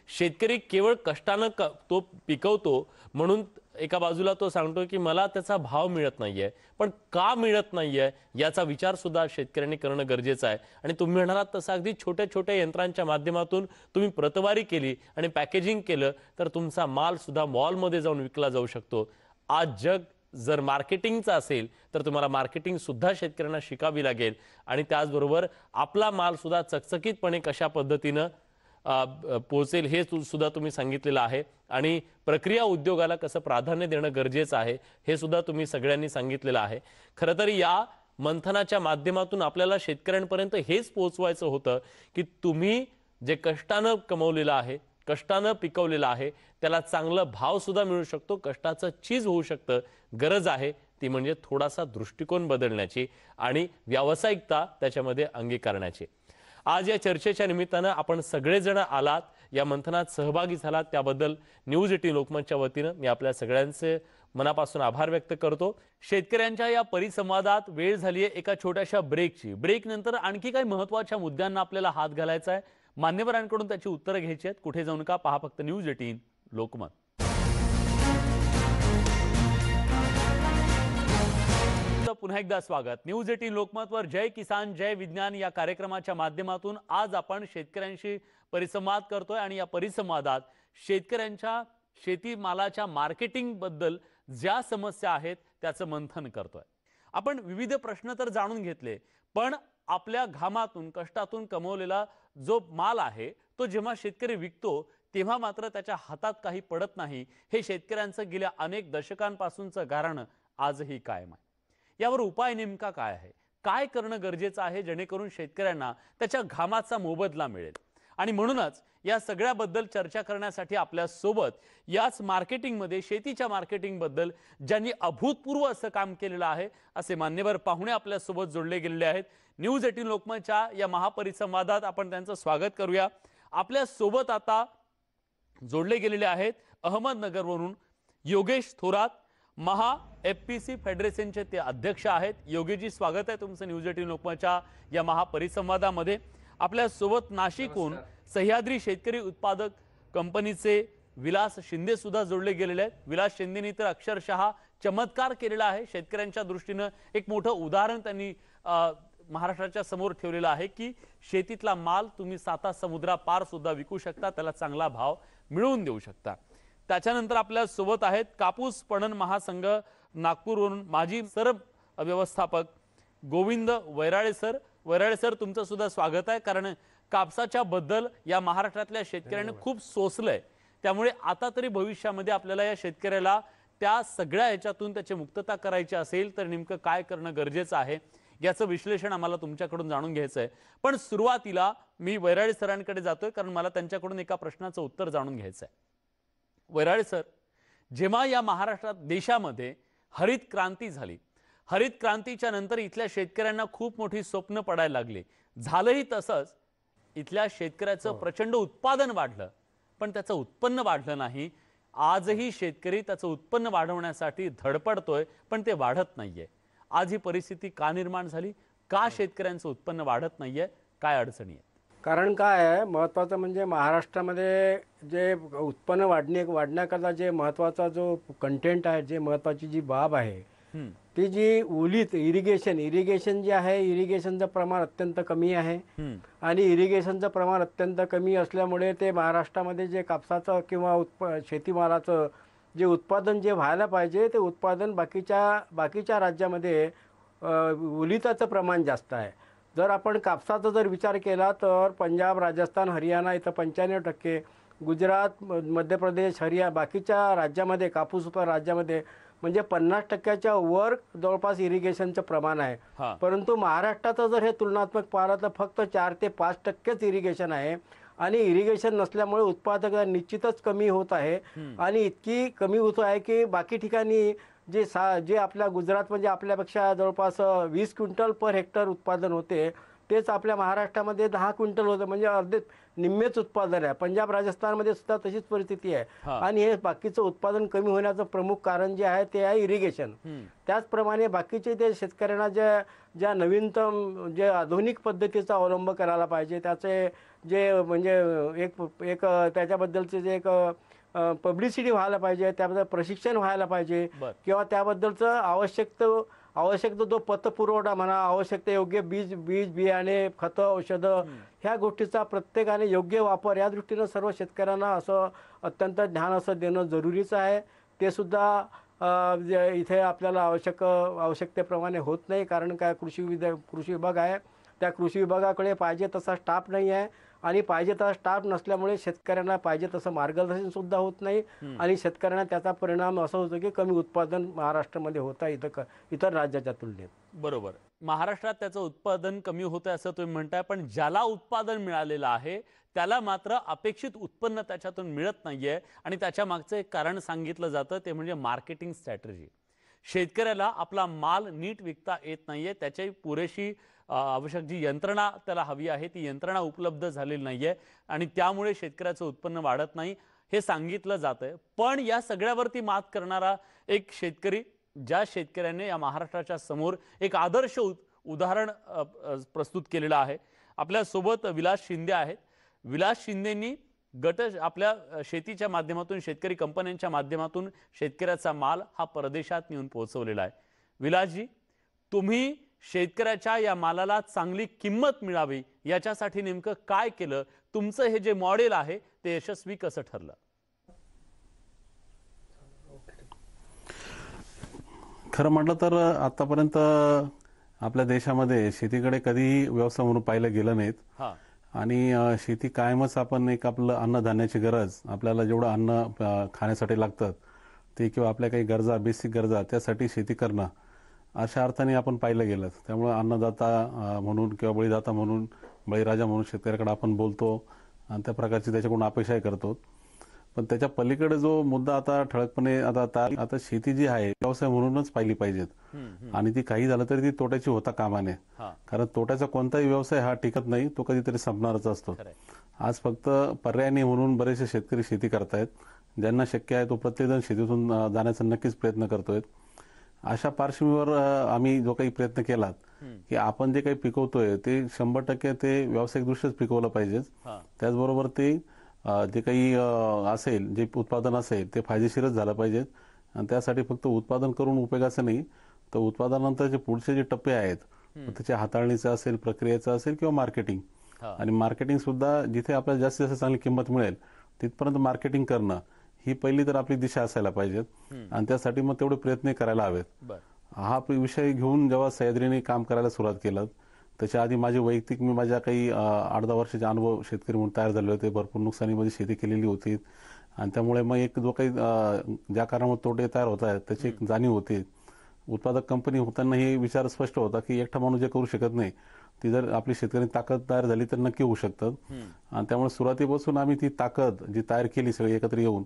Speaker 13: शेतकरी केवळ कष्टानं तो पिकवतो म्हणून एका बाजूला तो सांगतो की मला त्याचा भाव मिळत नाहीये, पण का मिळत नाहीये याचा विचार सुद्धा शेतकऱ्यांनी करणं गरजेचं आहे. आणि तुम्ही म्हणालात तसं अगदी छोट्या छोट्या यंत्रांच्या माध्यमातून तुम्ही प्रतवारी केली आणि पॅकेजिंग केलं तर तुमचा माल सुद्धा मॉलमध्ये जाऊन विकला जाऊ शकतो. आज जग जर मार्केटिंगचं असेल तर तुम्हाला मार्केटिंग सुद्धा शेतकऱ्यांना शिकावी लागेल आणि त्याचबरोबर आपला माल सुद्धा चकचकीतपणे कशा पद्धतीनं पोहोचेल हे सुद्धा तुम्ही सांगितलेलं आहे. आणि प्रक्रिया उद्योगाला कसं प्राधान्य देणं गरजेचं आहे हे सुद्धा तुम्ही सगळ्यांनी सांगितलेलं आहे. खरं तर या मंथनाच्या माध्यमातून आपल्याला शेतकऱ्यांपर्यंत हेच पोहोचवायचं होतं की तुम्ही जे कष्टानं कमवलेलं आहे कष्टानं पिकवलेलं आहे त्याला चांगला भाव सुद्धा मिळू शकतो, कष्टाचं चीज होऊ शकतं. गरज आहे ती म्हणजे थोडासा दृष्टिकोन बदलण्याची आणि व्यावसायिकता त्याच्यामध्ये अंगीकारण्याची. आज या चर्चेच्या निमित्तानं आपण सगळेजण आलात, या मंथनात सहभागी झालात, त्याबद्दल न्यूज 18 लोकमतच्या वतीनं मी आपल्या सगळ्यांचे मनापासून आभार व्यक्त करतो. शेतकऱ्यांच्या या परिसंवादात वेळ झाली आहे एका छोट्याशा ब्रेकची. ब्रेक नंतर आणखी काही महत्त्वाच्या मुद्द्यांना आपल्याला हात घालायचा आहे. मान्यवरांकडून त्याची उत्तरं घ्यायची आहेत. कुठे जाऊ नका, पहा फक्त न्यूज 18 लोकमत. पुन्हा एकदा स्वागत. न्यूज 18 लोकमतवर जय किसान जय विज्ञान या कार्यक्रमाच्या माध्यमातून आज आपण शेतकऱ्यांशी परिसंवाद करतोय आणि या परिसंवादात शेतकऱ्यांच्या शेतीमालाच्या मार्केटिंग बद्दल ज्या समस्या आहेत त्याचं मंथन करतोय. आपण विविध प्रश्न तर जाणून घेतले, पण आपल्या घामातून कष्टातून कमवलेला जो माल आहे तो जेव्हा शेतकरी विकतो तेव्हा मात्र त्याच्या हातात काही पडत नाही. हे शेतकऱ्यांचं गेल्या अनेक दशकांपासूनचं गाऱ्हाण आजही कायम आहे. यावर उपाय नेमका काय आहे, काय करणं गरजेचं आहे जेणेकरून शेतकऱ्यांना त्याच्या घामाचा मोबदला मिळेल. आणि म्हणूनच या सगळ्याबद्दल चर्चा करण्यासाठी आपल्या सोबत याच मार्केटिंगमध्ये शेतीच्या मार्केटिंग बद्दल ज्यांनी अभूतपूर्व असं काम केलेलं आहे असे मान्यवर पाहुणे आपल्या सोबत जोडले गेलेले आहेत. न्यूज 18 लोकमतच्या या महापरिसंवादात आपण त्यांचं स्वागत करूया. आपल्या सोबत आता जोडले गेलेले आहेत अहमदनगरवरून योगेश थोरात, महा FPC फेडरेशनचे ते अध्यक्ष आहेत. योगेशजी, स्वागत आहे तुमचं न्यूज 18 लोकमतच्या या महापरिसंवादामध्ये. आपल्या सोबत नाशिकहून सह्याद्री शेतकरी उत्पादक कंपनीचे विलास शिंदे सुद्धा जोडले गेलेले आहेत. विलास शिंदेनी तर अक्षरशः चमत्कार केलेला आहे. शेतकऱ्यांच्या दृष्टीनं एक मोठं उदाहरण त्यांनी महाराष्ट्राच्या समोर ठेवलेलं आहे की शेतीतला माल तुम्ही 7 समुद्रापार सुद्धा विकू शकता, त्याला चांगला भाव मिळवून देऊ शकता. त्याच्यानंतर आपल्या सोबत आहेत कापूस पणन महासंघ नागपूरवरून माजी सर व्यवस्थापक गोविंद वैराळे सर. वैराळे सर, तुमचं सुद्धा स्वागत आहे. कारण कापसाच्या बद्दल या महाराष्ट्रातल्या शेतकऱ्यांनी खूप सोसलंय, त्यामुळे आता तरी भविष्यामध्ये आपल्याला या शेतकऱ्याला त्या सगळ्या ह्याच्यातून त्याची मुक्तता करायची असेल तर नेमकं काय करणं गरजेचं आहे याचं विश्लेषण आम्हाला तुमच्याकडून जाणून घ्यायचं आहे. पण सुरुवातीला मी वैराळे सरांकडे जातोय कारण मला त्यांच्याकडून एका प्रश्नाचं उत्तर जाणून घ्यायचं आहे. वैराळे सर, जेव्हा या महाराष्ट्रात देशामध्ये हरित क्रांती झाली, हरित क्रांतीच्या नंतर इथल्या शेतकऱ्यांना खूप मोठी स्वप्न पडायला लागली. झालंही तसंच. इथल्या शेतकऱ्याचं प्रचंड उत्पादन वाढलं, पण त्याचं उत्पन्न वाढलं नाही. आजही शेतकरी त्याचं उत्पन्न वाढवण्यासाठी धडपडतोय, पण ते वाढत नाहीये. आज ही परिस्थिती का निर्माण झाली? का शेतकऱ्यांचं उत्पन्न वाढत नाहीये? काय अडचणी आहेत?
Speaker 18: कारण काय आहे, महत्त्वाचं म्हणजे महाराष्ट्रामध्ये जे उत्पन्न वाढण्याकरता जे महत्त्वाचा जो कंटेंट आहे, जे महत्त्वाची जी बाब आहे ती जी ओलीत इरिगेशन जे आहे, इरिगेशनचं प्रमाण अत्यंत कमी आहे. आणि इरिगेशनचं प्रमाण अत्यंत कमी असल्यामुळे ते महाराष्ट्रामध्ये जे कापसाचं किंवा शेतीमालाचं जे उत्पादन जे व्हायला पाहिजे ते उत्पादन बाकीच्या राज्यामध्ये ओलिताचं प्रमाण जास्त आहे. जर आपण कापसाचा जर विचार केला तर पंजाब, राजस्थान, हरियाणा इथं 95%, गुजरात, मध्य प्रदेश, बाकीच्या राज्यामध्ये कापूस उत्पादन राज्यामध्ये म्हणजे 50%च्या वर जवळपास इरिगेशनचं प्रमाण आहे. परंतु महाराष्ट्राचं जर हे तुलनात्मक पाहिलं तर फक्त 4 ते 5% इरिगेशन आहे. आणि इरिगेशन नसल्यामुळे उत्पादकता निश्चितच कमी होत आहे. आणि इतकी कमी होत आहे की बाकी ठिकाणी जे आपल्या गुजरातमध्ये आपल्यापेक्षा जवळपास 20 क्विंटल पर हेक्टर उत्पादन होते, तेच आपल्या महाराष्ट्रामध्ये 10 क्विंटल होतं. म्हणजे अर्धे निम्मेच उत्पादन आहे. पंजाब, राजस्थानमध्ये सुद्धा तशीच परिस्थिती आहे. आणि हे बाकीचं उत्पादन कमी होण्याचं प्रमुख कारण जे आहे ते आहे इरिगेशन. त्याचप्रमाणे बाकीचे ते शेतकऱ्यांना ज्या नवीनतम जे आधुनिक पद्धतीचा अवलंब करायला पाहिजे, त्याचे जे म्हणजे एक त्याच्याबद्दलचे जे एक पब्लिसिटी व्हायला पाहिजे, त्याबद्दल प्रशिक्षण व्हायला पाहिजे किंवा त्याबद्दलचं आवश्यक जो पतपुरवठा म्हणा, आवश्यक योग्य बीज बियाणे, खतं, औषधं ह्या गोष्टीचा प्रत्येकाने योग्य वापर या दृष्टीनं सर्व शेतकऱ्यांना असं अत्यंत ध्यान असं देणं जरुरीचं आहे. ते सुद्धा इथे आपल्याला आवश्यकतेप्रमाणे होत नाही. कारण काय, कृषी विभाग आहे, त्या कृषी विभागाकडे पाहिजे तसा स्टाफ नाही आहे. आणि पाहिजे तसा स्टाफ नसल्यामुळे शेतकऱ्यांना पाहिजे तसं मार्गदर्शन सुद्धा होत नाही आणि शेतकऱ्यांना त्याचा परिणाम असा होतो की कमी उत्पादन महाराष्ट्रामध्ये होत आहे इतर राज्याच्या तुलनेत.
Speaker 13: बरोबर, महाराष्ट्रात त्याचं उत्पादन कमी होतं असं तुम्ही म्हणताय, पण ज्याला उत्पादन मिळालेलं आहे त्याला मात्र अपेक्षित उत्पन्न त्याच्यातून मिळत नाहीये आणि त्याच्या मागचं एक कारण सांगितलं जातं ते म्हणजे मार्केटिंग स्ट्रॅटेजी. शेतकऱ्याला आपला माल नीट विकता येत नाहीये, त्याची पुरेशी आवश्यक जी यंत्रणा त्याला हवी आहे ती यंत्रणा उपलब्ध झालेली नाहीये आणि त्यामुळे शेतकऱ्याचं उत्पन्न वाढत नाही हे सांगितलं जातंय. पण या सगळ्यावरती मात करणारा एक शेतकरी, ज्या शेतकऱ्याने या महाराष्ट्राच्या समोर एक आदर्श उदाहरण प्रस्तुत केलेलं आहे. आपल्या सोबत विलास शिंदे आहेत. विलास शिंदेंनी आपल्या शेतीच्या माध्यमातून, शेतकरी कंपन्यांच्या माध्यमातून शेतकऱ्याचा माल हा परदेशात नेऊन पोहोचवलेला आहे. विलासजी, तुम्ही शेतकऱ्याच्या या मालाला चांगली किंमत मिळावी याच्यासाठी नेमकं काय केलं? तुमचं हे जे मॉडेल आहे ते यशस्वी कसं ठरलं?
Speaker 19: खरं म्हटलं तर आतापर्यंत आपल्या देशामध्ये शेतीकडे कधीही व्यवसाय म्हणून पाहिलं गेलं नाहीत आणि शेती कायमच आपण एक आपलं अन्नधान्याची गरज, आपल्याला जेवढं अन्न खाण्यासाठी लागतं ते किंवा आपल्या काही गरजा, बेसिक गरजा त्यासाठी शेती करणं अशा अर्थाने आपण पाहिलं गेलं. त्यामुळे अन्नदाता म्हणून किंवा बळीदाता म्हणून, बळीराजा म्हणून शेतकऱ्याकडे आपण बोलतो आणि त्या प्रकारची त्याच्याकडून अपेक्षाही करतो. पण त्याच्या पलीकडे जो मुद्दा आता ठळकपणे आता शेती जी आहे व्यवसाय म्हणूनच पाहिली पाहिजेत आणि ती काही झालं तरी ती तोट्याची होता कामा नये. कारण तोट्याचा कोणताही व्यवसाय हा टिकत नाही, तो कधीतरी संपणारच असतो. आज फक्त पर्यायी म्हणून बरेचसे शेतकरी शेती करतायत. ज्यांना शक्य आहे तो प्रत्येकजण शेतीतून जाण्याचा नक्कीच प्रयत्न करतोय. अशा पार्श्वभूमीवर आम्ही जो काही प्रयत्न केला की आपण जे काही पिकवतोय ते 100% ते व्यावसायिकदृष्ट्याच पिकवलं पाहिजे. त्याचबरोबर ते जे काही असेल, जे उत्पादन असेल ते फायदेशीरच झालं पाहिजे आणि त्यासाठी फक्त उत्पादन करून उपयोगाचं नाही, तर उत्पादनानंतरचे पुढचे जे टप्पे आहेत त्याच्या हाताळणीचं असेल, प्रक्रियेचं असेल किंवा मार्केटिंग, आणि मार्केटिंग सुद्धा जिथे आपल्याला जास्तीत जास्त चांगली किंमत मिळेल तिथपर्यंत मार्केटिंग करणं ही पहिली तर आपली दिशा असायला पाहिजे आणि त्यासाठी मग तेवढे प्रयत्न करायला हवेत. हा विषय घेऊन जेव्हा सह्याद्रीने काम करायला सुरुवात केलं त्याच्या आधी माझे वैयक्तिक मी माझ्या काही 8-10 वर्षाचे अनुभव शेतकरी म्हणून तयार झाले होते. भरपूर नुकसानीमध्ये शेती केलेली होती आणि त्यामुळे मग एक जो काही ज्या कारणामुळे तोटे तयार होत आहेत त्याची एक जाणीव होती. उत्पादक कंपनी होताना हे विचार स्पष्ट होता की एकटा माणूस जे करू शकत नाही ती जर आपली शेतकरी ताकद तयार झाली तर नक्की होऊ शकतं आणि त्यामुळे सुरुवातीपासून आम्ही ती ताकद जी तयार केली सगळी एकत्र येऊन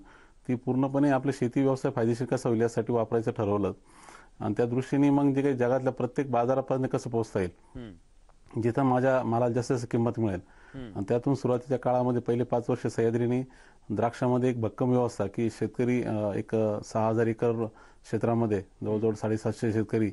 Speaker 19: ती पूर्णपणे आपले शेती व्यवसाय फायदेशीर कसा होईल यासाठी वापरायचं ठरवलं आणि त्या दृष्टीने मग जे काही जगातल्या प्रत्येक बाजारापर्यंत कसं पोहोचता येईल, जिथं माझ्या मालाला जास्त जास्त किंमत मिळेल आणि त्यातून सुरुवातीच्या काळामध्ये पहिले 5 वर्ष सह्याद्रीने द्राक्षामध्ये एक भक्कम व्यवस्था की शेतकरी एक 6,000 एकर क्षेत्रामध्ये जवळजवळ 750 शेतकरी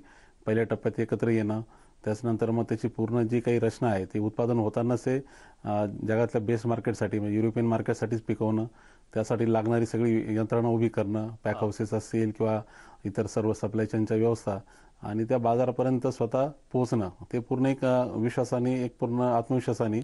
Speaker 19: पहिल्या टप्प्यात एकत्र येणं, त्याच्यानंतर मग त्याची पूर्ण जी काही रचना आहे ती उत्पादन होतानाच ते जगातल्या बेस्ट मार्केटसाठी म्हणजे युरोपियन मार्केटसाठीच पिकवणं, त्यासाठी लागणारी सगळी यंत्रणा उभी करणं, पॅक हाऊसेस असतील किंवा इतर सर्व सप्लाय चेनच्या व्यवस्था आणि त्या बाजारापर्यंत स्वतः पोहोचणं, ते पूर्ण एक विश्वासाने, एक पूर्ण आत्मविश्वासाने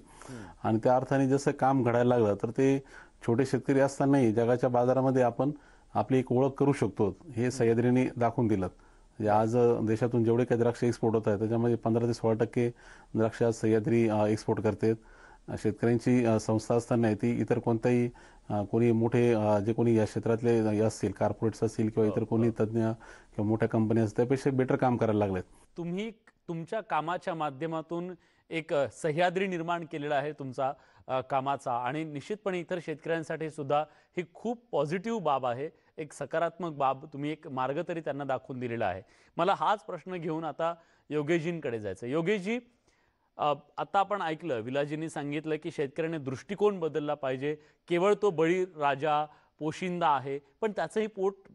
Speaker 19: आणि त्या अर्थाने जसं काम घडायला लागलं तर ते छोटे शेतकरी असतानाही जगाच्या बाजारामध्ये आपण आपली एक ओळख करू शकतो हे सह्याद्रीने दाखवून दिलं. म्हणजे आज देशातून जेवढे काही द्राक्ष एक्सपोर्ट होत आहेत त्याच्यामध्ये 15 ते 16% द्राक्ष आज सह्याद्री एक्सपोर्ट करतात. शेतकऱ्यांची संस्था असताना ती इतर कोणताही कोणी मोठे जे कोणी या क्षेत्रातले असतील, कॉर्पोरेट्स असतील किंवा इतर कोणी तज्ज्ञ किंवा मोठ्या कंपन्या असतील त्यापेक्षा बेटर काम करायला लागलेत.
Speaker 13: तुम्ही तुमच्या कामाच्या माध्यमातून एक सह्याद्री निर्माण केलेला आहे तुमचा कामाचा आणि निश्चितपणे इतर शेतकऱ्यांसाठी सुद्धा ही खूप पॉझिटिव्ह बाब आहे, एक सकारात्मक बाब. तुम्ही एक मार्ग तरी त्यांना दाखवून दिलेला आहे. मला हाच प्रश्न घेऊन आता योगेशजींकडे जायचं. योगेशजी, आता आपण ऐकलं, विलासजींनी सांगितलं की शेतकऱ्याने दृष्टिकोन बदलला पाहिजे. केवळ तो बळी राजा पोशिंदा आहे पण त्याचंही पोट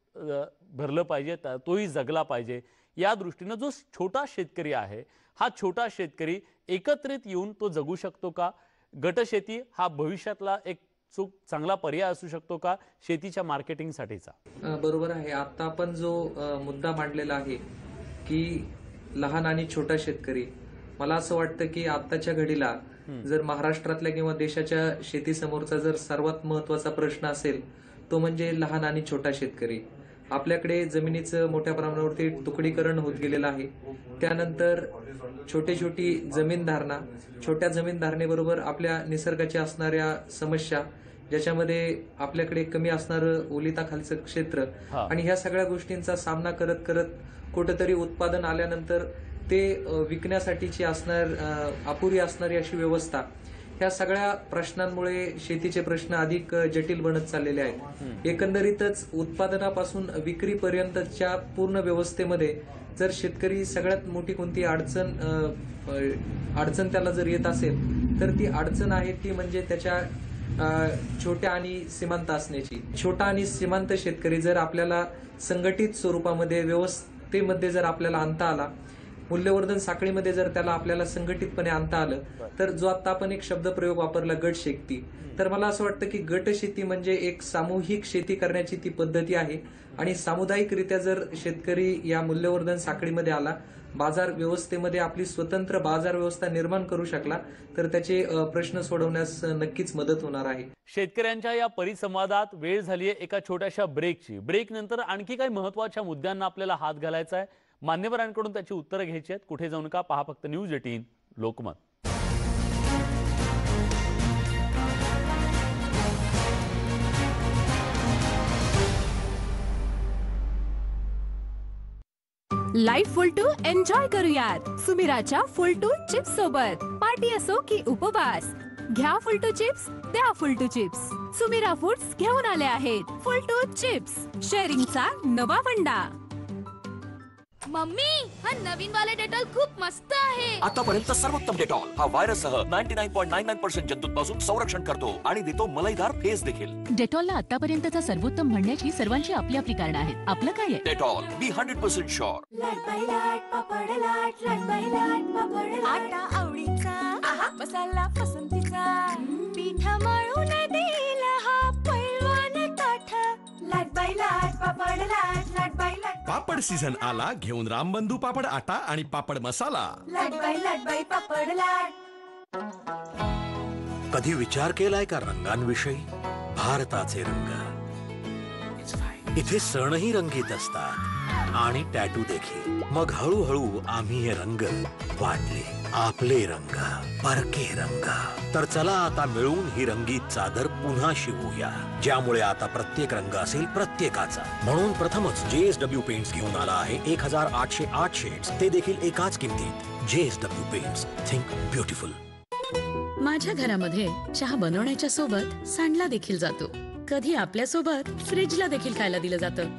Speaker 13: भरलं पाहिजे, तोही जगला पाहिजे. या दृष्टीनं जो छोटा शेतकरी आहे हा छोटा शेतकरी एकत्रित येऊन तो जगू शकतो का? गटशेती हा भविष्यातला एक चांगला पर्याय असू शकतो का शेतीच्या मार्केटिंगसाठीचा?
Speaker 20: बरोबर आहे. आता आपण जो मुद्दा मांडलेला आहे की लहान आणि छोटा शेतकरी, मला असं वाटतं की आताच्या घडीला जर महाराष्ट्रातल्या किंवा देशाच्या शेतीसमोरचा जर सर्वात महत्वाचा प्रश्न असेल तो म्हणजे लहान आणि छोटा शेतकरी. आपल्याकडे जमिनीचं मोठ्या प्रमाणावरती तुकडीकरण होत गेलेलं आहे. त्यानंतर छोटी जमीन धारणा, छोट्या जमीन धारणेबरोबर आपल्या निसर्गाच्या असणाऱ्या समस्या, ज्याच्यामध्ये आपल्याकडे कमी असणारं ओलिताखालचं क्षेत्र आणि ह्या सगळ्या गोष्टींचा सामना करत करत कुठंतरी उत्पादन आल्यानंतर ते विकण्यासाठीची अपुरी असणारी अशी व्यवस्था, ह्या सगळ्या प्रश्नांमुळे शेतीचे प्रश्न अधिक जटिल बनत चाललेले आहेत. एकंदरीतच उत्पादनापासून विक्रीपर्यंतच्या पूर्ण व्यवस्थेमध्ये जर शेतकरी सगळ्यात मोठी कोणती अडचण त्याला जर येत असेल तर ती अडचण आहे ती म्हणजे त्याच्या छोट्या आणि सीमांत असण्याची. छोटा आणि सीमांत शेतकरी जर आपल्याला संघटित स्वरूपामध्ये व्यवस्थेमध्ये जर आपल्याला आणता आला, मूल्यवर्धन साखळीमध्ये जर त्याला आपल्याला संघटितपणे आणता आलं, तर जो आता आपण एक शब्दप्रयोग वापरला गट शेती, तर मला असं वाटतं की गट शेती म्हणजे एक सामूहिक शेती करण्याची ती पद्धती आहे. आणि सामुदायिकरित्या जर शेतकरी या मूल्यवर्धन साखळीमध्ये आला, बाजार व्यवस्थेमध्ये आपली स्वतंत्र बाजार व्यवस्था निर्माण करू शकला, तर त्याचे प्रश्न सोडवण्यास नक्कीच मदत होणार आहे.
Speaker 1: शेतकऱ्यांच्या या परिसंवादात वेळ झाली आहे एका छोट्याशा ब्रेकची. ब्रेक नंतर आणखी काही महत्त्वाच्या मुद्द्यांना आपल्याला हात घालायचा आहे. मान्यवरांकडून त्याची उत्तरं घ्यायची आहेत. कुठे जाऊ नका, पहा फक्त न्यूज 18 लोकमत.
Speaker 21: लाईफ फुलटू एन्जॉय करूयात सुमिराच्या फुलटू चिप्स सोबत. पार्टी असो की उपवास, घ्या फुलटू चिप्स, द्या फुलटू चिप्स. सुमिरा फूड्स घेऊन आले आहेत फुलटू चिप्स, शेअरिंगचा नवा वंडा.
Speaker 11: मम्मी, हा नवीन वाला डेटॉल खूप मस्त आहे.
Speaker 8: आतापर्यंत सर्वोत्तम डेटॉल हा व्हायरससह 99.99% जंतूंपासून संरक्षण करतो आणि देतो मलाईदार फेस देखील.
Speaker 22: डेटॉलला आतापर्यंतचा सर्वोत्तम म्हणण्याची सर्वांची आपली आपली कारण आहेत. आपलं काय आहे?
Speaker 8: Dettol be 100% sure.
Speaker 23: आटा आवडीचा, मसाला पसंतीचा, पीठ मळून दिला हा पैलवान ताठ. लाट बाय लाट पापड लाट, लाट बाय लाट.
Speaker 24: पापड सीझन आला, घेऊन रामबंधू पापड आटा आणि पापड मसाला.
Speaker 23: लाट बाय पापड लाट.
Speaker 6: कधी विचार केलाय का रंगांविषयी? भारताचे रंग, इथे सणही रंगीत असतात आणि टॅटू देखील. मग हळूहळू आम्ही हे रंग वाटले, आपले रंग, परके रंग. तर चला आता मिळून ही रंगीत चादर पुन्हा शिवूया, ज्यामुळे आता प्रत्येक रंग असेल प्रत्येकाचा. म्हणून प्रथमच JSW पेंट्स घेऊन आला आहे 1808 शेड्स, ते देखील एकाच किमतीत. JSW paints, think beautiful.
Speaker 22: माझ्या घरामध्ये चहा बनवण्याच्या सोबत सांडला देखील जातो. कधी आपल्या सोबत फ्रीजला देखील खायला दिलं जातं.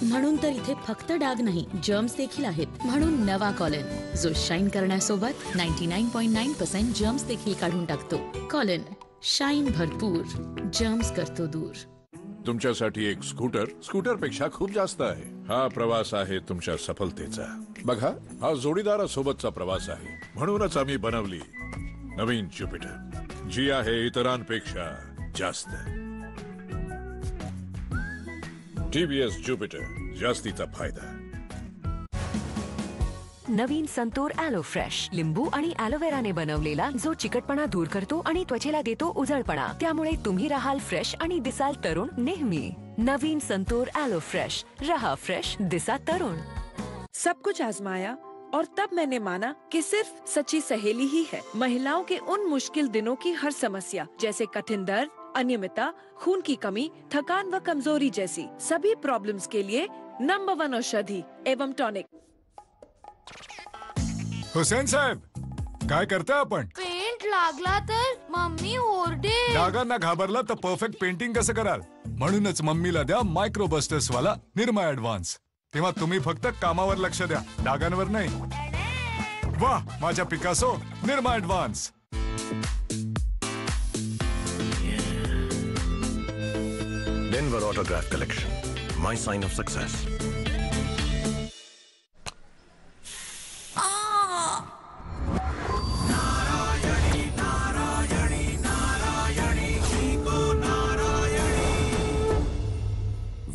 Speaker 22: म्हणून तर इथे फक्त डाग नाही, जर्म्स देखील आहेत. म्हणून नवा कॉलिन, जो शाईन करण्यासोबत 99.9% जर्म्स देखील काढून टाकतो. कॉलिन, शाईन भरपूर, जर्म्स करतो दूर.
Speaker 25: तुमच्यासाठी एक स्कूटर पेक्षा खूप जास्त आहे. हा प्रवास आहे तुमच्या सफलतेचा. बघा, हा जोडीदारासोबतचा प्रवास आहे. म्हणूनच आम्ही बनवली नवीन ज्युपिटर, जी आहे इतरांपेक्षा जास्त. TVS ज्युपिटर, जास्तीचा फायदा.
Speaker 10: नवीन संतूर ॲलो फ्रेश, लिंबू आणि ॲलोवेराने बनवलेला, जो चिकटपणा दूर करतो आणि त्वचेला देतो उजळपणा. त्यामुळे तुम्ही राहाल फ्रेश आणि दिसाल तरुण नेहमी. नवीन संतूर ॲलो फ्रेश, रहा फ्रेश, दिसा तरुण.
Speaker 26: सब कुछ आजमाया और तब मैंने माना कि सिर्फ सच्ची सहेली ही है महिलाओं के उन मुश्किल दिनों की हर समस्या, जैसे कठिन दर्द, अनियमितता, खून की कमी, थकान व कमजोरी जैसी सभी प्रॉब्लम्स के लिए नंबर 1 औषधि एवं टॉनिक.
Speaker 12: हुसेन साहेब, काय करताय आपण?
Speaker 11: पेंट लागला तर मम्मी ओरडे.
Speaker 12: डागांना घाबरला तर परफेक्ट पेंटिंग कसं कराल? म्हणूनच मम्मीला द्या मायक्रोबस्टर्स वाला निरमा ऍडव्हान्स. तेव्हा तुम्ही फक्त कामावर लक्ष द्या, डागांवर नाही. वाह, माझ्या Picasso Nirma advance.
Speaker 9: Denver Autograph Collection, my sign of success.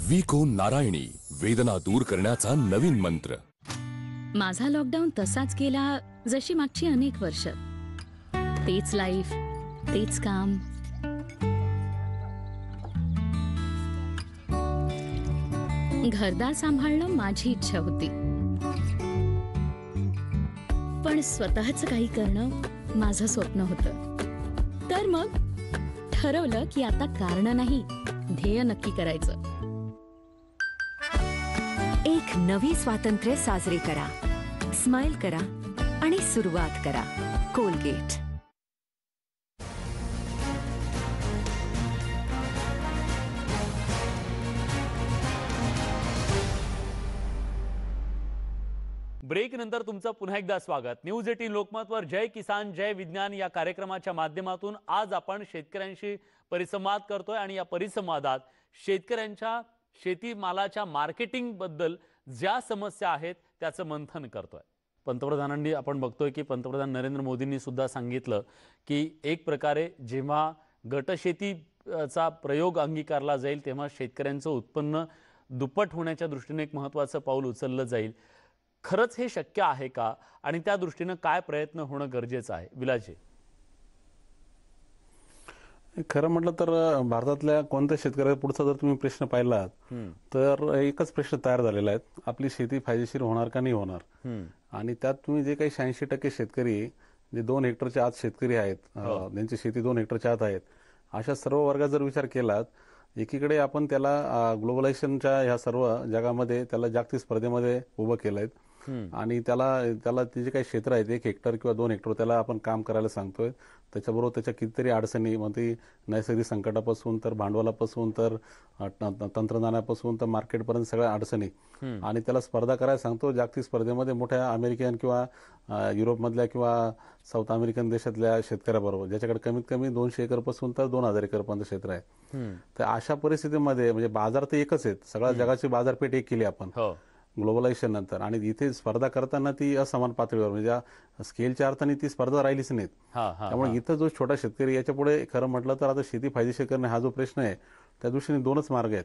Speaker 27: विको नारायणी, वेदना दूर करण्याचा नवीन मंत्र.
Speaker 22: माझा लॉकडाऊन तसाच गेला जशी मागची अनेक वर्ष. तेच लाईफ, तेच काम. घरदार सांभाळणं माझी इच्छा होती, पण स्वतःच काही करणं माझं स्वप्न होतं. तर मग ठरवलं की आता कारण नाही, ध्येय नक्की करायचं.
Speaker 10: एक नवी स्वातंत्र्य साजरे करा, स्माइल करा आणि सुरुवात करा. कोलगेट.
Speaker 1: ब्रेक नंतर तुमचं पुन्हा एकदा स्वागत. न्यूज 18 लोकमतवर जय किसान जय विज्ञान या कार्यक्रमाच्या माध्यमातून आज आपण शेतकऱ्यांशी परिसंवाद करतोय आणि या परिसंवादात शेतकऱ्यांच्या शेतीमालाच्या मार्केटिंग बद्दल ज्या समस्या आहेत त्याचं मंथन करतोय. पंतप्रधानांनी आपण बघतोय की पंतप्रधान नरेंद्र मोदींनी सुद्धा सांगितलं की एक प्रकारे जेव्हा गटशेतीचा प्रयोग अंगीकारला जाईल तेव्हा शेतकऱ्यांचं उत्पन्न दुप्पट होण्याच्या दृष्टीने एक महत्त्वाचं पाऊल उचललं जाईल. खरंच हे शक्य आहे का आणि त्या दृष्टीने काय प्रयत्न होणं गरजेचं आहे? विलाजी,
Speaker 19: खरं म्हटलं तर भारतातल्या कोणत्या शेतकऱ्या पुढचा जर तुम्ही प्रश्न पाहिलात तर एकच प्रश्न तयार झालेला आहे, आपली शेती फायदेशीर होणार का नाही होणार. आणि त्यात तुम्ही जे काही 86% शेतकरी जे 2 हेक्टरच्या आत शेतकरी आहेत, ज्यांची शेती 2 हेक्टरच्या आत आहेत, अशा सर्व वर्गात जर विचार केलात, एकीकडे आपण त्याला ग्लोबलायझेशनच्या ह्या सर्व जगामध्ये त्याला जागतिक स्पर्धेमध्ये उभं केलंय आणि त्याला ते जे काही क्षेत्र आहेत 1 हेक्टर किंवा 2 हेक्टर त्याला आपण काम करायला सांगतोय. त्याच्याबरोबर त्याच्या कितीतरी अडचणी, मग ती नैसर्गिक संकटापासून तर भांडवलापासून तर तंत्रज्ञानापासून तर मार्केटपर्यंत सगळ्या अडचणी, आणि त्याला स्पर्धा करायला सांगतो जागतिक स्पर्धेमध्ये मोठ्या अमेरिकन किंवा युरोपमधल्या किंवा साऊथ अमेरिकन देशातल्या शेतकऱ्याबरोबर, ज्याच्याकडे कमीत कमी 200 एकरपासून तर 2000 एकरपर्यंत क्षेत्र आहे. तर अशा परिस्थितीमध्ये म्हणजे बाजार तर एकच आहेत, सगळ्या जगाची बाजारपेठ एक केली आपण ग्लोबलायझेशन नंतर, आणि इथे स्पर्धा करताना ती असमान पातळीवर म्हणजे स्केलच्या अर्थाने ती स्पर्धा राहिलीच नाहीत. त्यामुळे इथं जो छोटा शेतकरी याच्या पुढे खरं म्हटलं तर आता शेती फायदेशीर करणे हा जो प्रश्न आहे त्या दृष्टीने 2च मार्ग आहेत.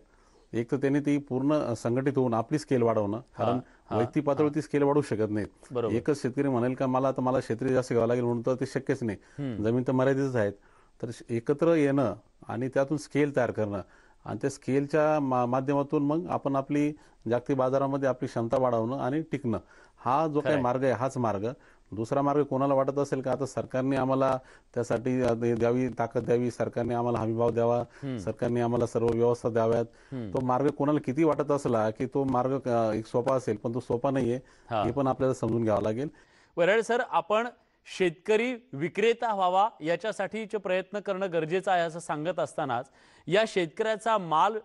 Speaker 19: एक तर त्यांनी ती पूर्ण संघटित होऊन आपली स्केल वाढवणं, कारण वैयक्तिक पातळीवर ती स्केल वाढवू शकत नाही. एकच शेतकरी म्हणेल का मला क्षेत्र जास्त घ्यावं लागेल म्हणून तर ते शक्यच नाही, जमीन तर मर्यादितच आहेत. तर एकत्र येणं आणि त्यातून स्केल तयार करणं आणि त्या स्केलच्या माध्यमातून मग आपण आपली जागतिक बाजारामध्ये आपली क्षमता वाढवणं आणि टिकणं, हा जो काही मार्ग आहे हाच मार्ग. दुसरा मार्ग कोणाला वाटत असेल का आता सरकारने आम्हाला त्यासाठी द्यावी, ताकद द्यावी, सरकारने आम्हाला हमीभाव द्यावा, सरकारने आम्हाला सर्व व्यवस्था द्याव्यात, तो मार्ग कोणाला किती वाटत असला की तो मार्ग एक सोपा असेल, पण तो सोपा नाहीये, हे पण आपल्याला समजून घ्यावं लागेल.
Speaker 1: वराळे सर, आपण शेतकरी विक्रेता व्हावा याच्यासाठीचे प्रयत्न करणं गरजेचं आहे असं सांगत असतानाच या शेतकऱ्याचा माल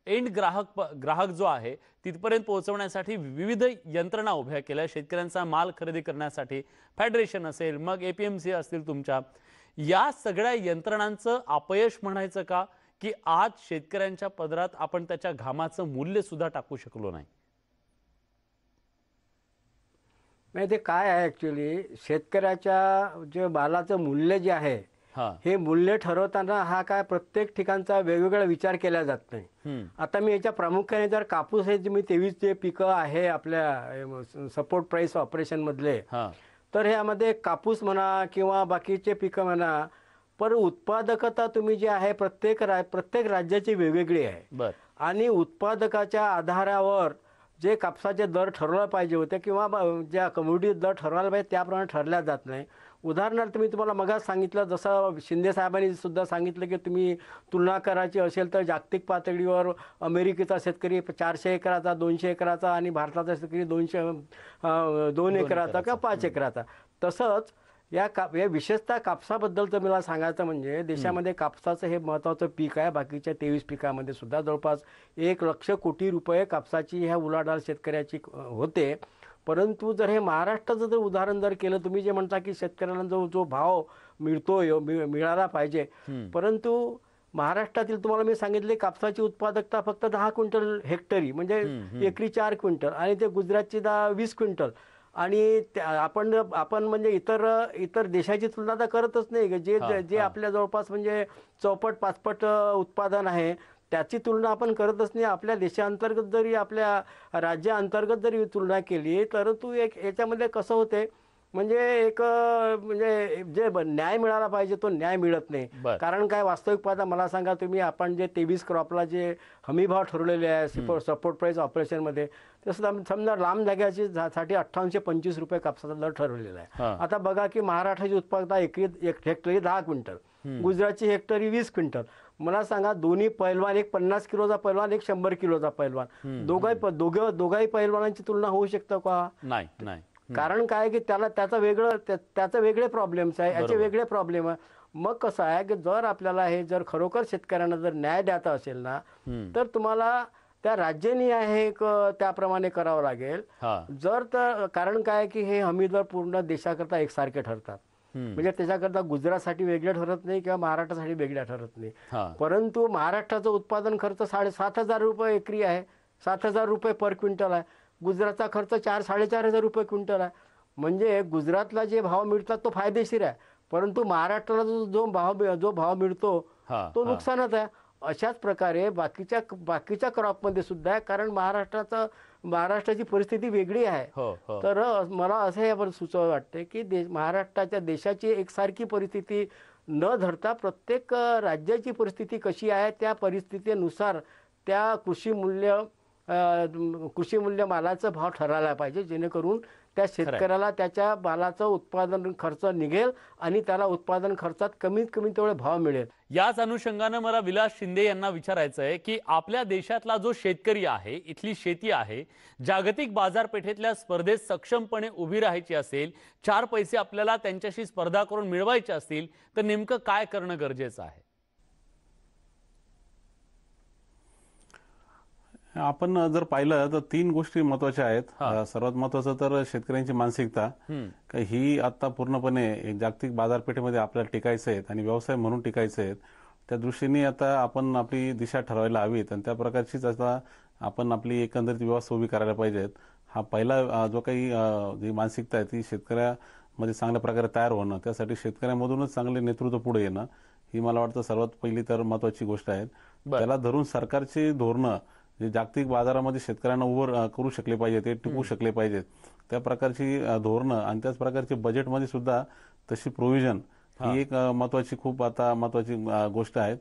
Speaker 1: एंड ग्राहक जो आहे तिथपर्यंत पोहोचवण्यासाठी विविध यंत्रणा उभ्या केल्या. शेतकऱ्यांचा माल खरेदी करण्यासाठी फेडरेशन असेल, मग APMC असतील तुमच्या, या सगळ्या यंत्रणांचं अपयश म्हणायचं का, की आज शेतकऱ्यांच्या पदरात आपण त्याच्या घामाचं मूल्य सुद्धा टाकू शकलो नाही?
Speaker 18: नाही, ते काय आहे ऍक्च्युली शेतकऱ्याच्या जे मालाचं मूल्य जे आहे हे मूल्य ठरवताना हा काय प्रत्येक ठिकाणचा वेगवेगळा विचार केला जात नाही. आता मी याच्या प्रामुख्याने जर कापूस हे जे मी 23 जे पिकं आहे आपल्या सपोर्ट प्राइस ऑपरेशन मधले, तर ह्यामध्ये कापूस म्हणा किंवा बाकीचे पिकं म्हणा, पण उत्पादकता तुम्ही जे आहे प्रत्येक राज्याची वेगवेगळी आहे आणि उत्पादकाच्या आधारावर जे कापसाचे दर ठरवले पाहिजे होते किंवा ज्या कमोडिटी दर ठरवायला पाहिजे त्याप्रमाणे ठरल्या जात नाही. उदाहरणार्थ मी तुम्हाला मगाच सांगितलं, जसं शिंदे साहेबांनी सुद्धा सांगितलं की तुम्ही तुलना करायची असेल तर जागतिक पातळीवर अमेरिकेचा शेतकरी 400 एकराचा, 200 एकराचा आणि भारताचा शेतकरी 2 एकराचा किंवा 5 एकराचा. तसंच या विशेषतः कापसाबद्दल तर मला सांगायचं म्हणजे देशामध्ये कापसाचं हे महत्त्वाचं पीक आहे. बाकीच्या 23 पिकामध्ये सुद्धा जवळपास 1 लाख कोटी रुपये कापसाची ह्या उलाढाल शेतकऱ्याची होते. परंतु जर हे महाराष्ट्राचं जर उदाहरण जर केलं, तुम्ही जे म्हणता की शेतकऱ्यांना जो भाव मिळतोय मिळाला पाहिजे, परंतु महाराष्ट्रातील तुम्हाला मी सांगितले कापसाची उत्पादकता फक्त 10 क्विंटल हेक्टरी म्हणजे एकरी 4 क्विंटल आणि ते गुजरातची 20 क्विंटल. आणि आपण म्हणजे इतर देशाची तुलना तर करतच नाही. जे आपल्या जवळपास म्हणजे 4-5पट उत्पादन आहे त्याची तुलना आपण करतच नाही. आपल्या देशांतर्गत जरी आपल्या राज्याअंतर्गत जरी तुलना केली तर याच्यामध्ये कसं होते म्हणजे एक म्हणजे जे न्याय मिळाला पाहिजे तो न्याय मिळत नाही. कारण काय वास्तविक पाहता मला सांगा तुम्ही, आपण जे 23 क्रॉपला जे हमीभाव ठरवलेले आहे सपोर्ट प्राईस ऑपरेशनमध्ये, तसं समजा लांब जाग्याची साठी 5825 रुपये कापसाचा दर ठरवलेला आहे. आता बघा की महाराष्ट्राची उत्पादकता हेक्टरी 10 क्विंटल, गुजरातची हेक्टरी 20 क्विंटल. मला सांगा दोन्ही पैलवान, एक 50 किलोचा पैलवान, एक 100 किलोचा पैलवान, दोघाही पैलवानांची तुलना होऊ शकतं का?
Speaker 13: नाही नाही.
Speaker 18: कारण काय की त्याचं वेगळे प्रॉब्लेम्स आहे, याचे वेगळे प्रॉब्लेम आहे. मग कसं आहे की जर आपल्याला हे जर खरोखर शेतकऱ्यांना जर न्याय द्यायचा असेल ना, तर तुम्हाला त्या राज्यनिहाय हे त्याप्रमाणे करावं लागेल. जर तर कारण काय की हे हमी दर पूर्ण देशाकरता एकसारखे ठरतात. म्हणजे त्याच्याकरता गुजरातसाठी वेगळे ठरत नाही किंवा महाराष्ट्रासाठी वेगळ्या ठरत नाही. परंतु महाराष्ट्राचं उत्पादन खर्च 7,500 रुपये एकरी आहे, 7,000 रुपये पर क्विंटल आहे. गुजरातचा खर्च 4,000-4,500 रुपये क्विंटल आहे. म्हणजे गुजरातला जे भाव मिळतात तो फायदेशीर आहे, परंतु महाराष्ट्राला जो भाव मिळतो तो नुकसानच आहे. अशाच प्रकारे बाकीच्या क्रॉपमध्ये सुद्धा आहे, कारण महाराष्ट्राची परिस्थिती वेगळी आहे. तर मला असं सुचव वाटते की महाराष्ट्राच्या देशाची एकसारखी परिस्थिती न धरता प्रत्येक राज्याची परिस्थिती कशी आहे त्या परिस्थितीनुसार त्या कृषी मूल्य मालाचा भाव ठरायला पाहिजे, जेणेकरून त्या शेतकऱ्याला त्याच्या मालाचं उत्पादन खर्च निघेल आणि त्याला उत्पादन खर्चात कमीत कमी तेवढे भाव मिळेल.
Speaker 13: याच अनुषंगानं मला विलास शिंदे यांना विचारायचं आहे की आपल्या देशातला जो शेतकरी आहे, इथली शेती आहे, जागतिक बाजारपेठेतल्या स्पर्धेत सक्षमपणे उभी राहायची असेल, 4 पैसे आपल्याला त्यांच्याशी स्पर्धा करून मिळवायचे असतील, तर नेमकं काय करणं गरजेचं आहे?
Speaker 19: आपण जर पाहिलं तर 3 गोष्टी महत्वाच्या आहेत. सर्वात महत्वाचं तर शेतकऱ्यांची मानसिकता, ही आता पूर्णपणे एक जागतिक बाजारपेठेमध्ये आपल्याला टिकायचं आहे आणि व्यवसाय म्हणून टिकायचं आहे. त्या दृष्टीने आता आपण आपली दिशा ठरवायला हवीत आणि त्या प्रकारचीच आता आपण आपली एकंदरीत व्यवस्था उभी करायला पाहिजेत. हा पहिला जो काही जी मानसिकता आहे ती शेतकऱ्यामध्ये चांगल्या प्रकारे तयार होणं, त्यासाठी शेतकऱ्यांमधूनच चांगले नेतृत्व पुढे येणं, ही मला वाटतं सर्वात पहिली तर महत्वाची गोष्ट आहे. त्याला धरून सरकारची धोरणं जे जागतिक बाजारामध्ये शेतकऱ्यांना उभं करू शकले पाहिजे, ते टिकू शकले पाहिजेत, त्या प्रकारची धोरणं आणि त्याच प्रकारची बजेटमध्ये सुद्धा तशी प्रोव्हिजन ही एक महत्वाची, खूप आता महत्वाची गोष्ट आहे.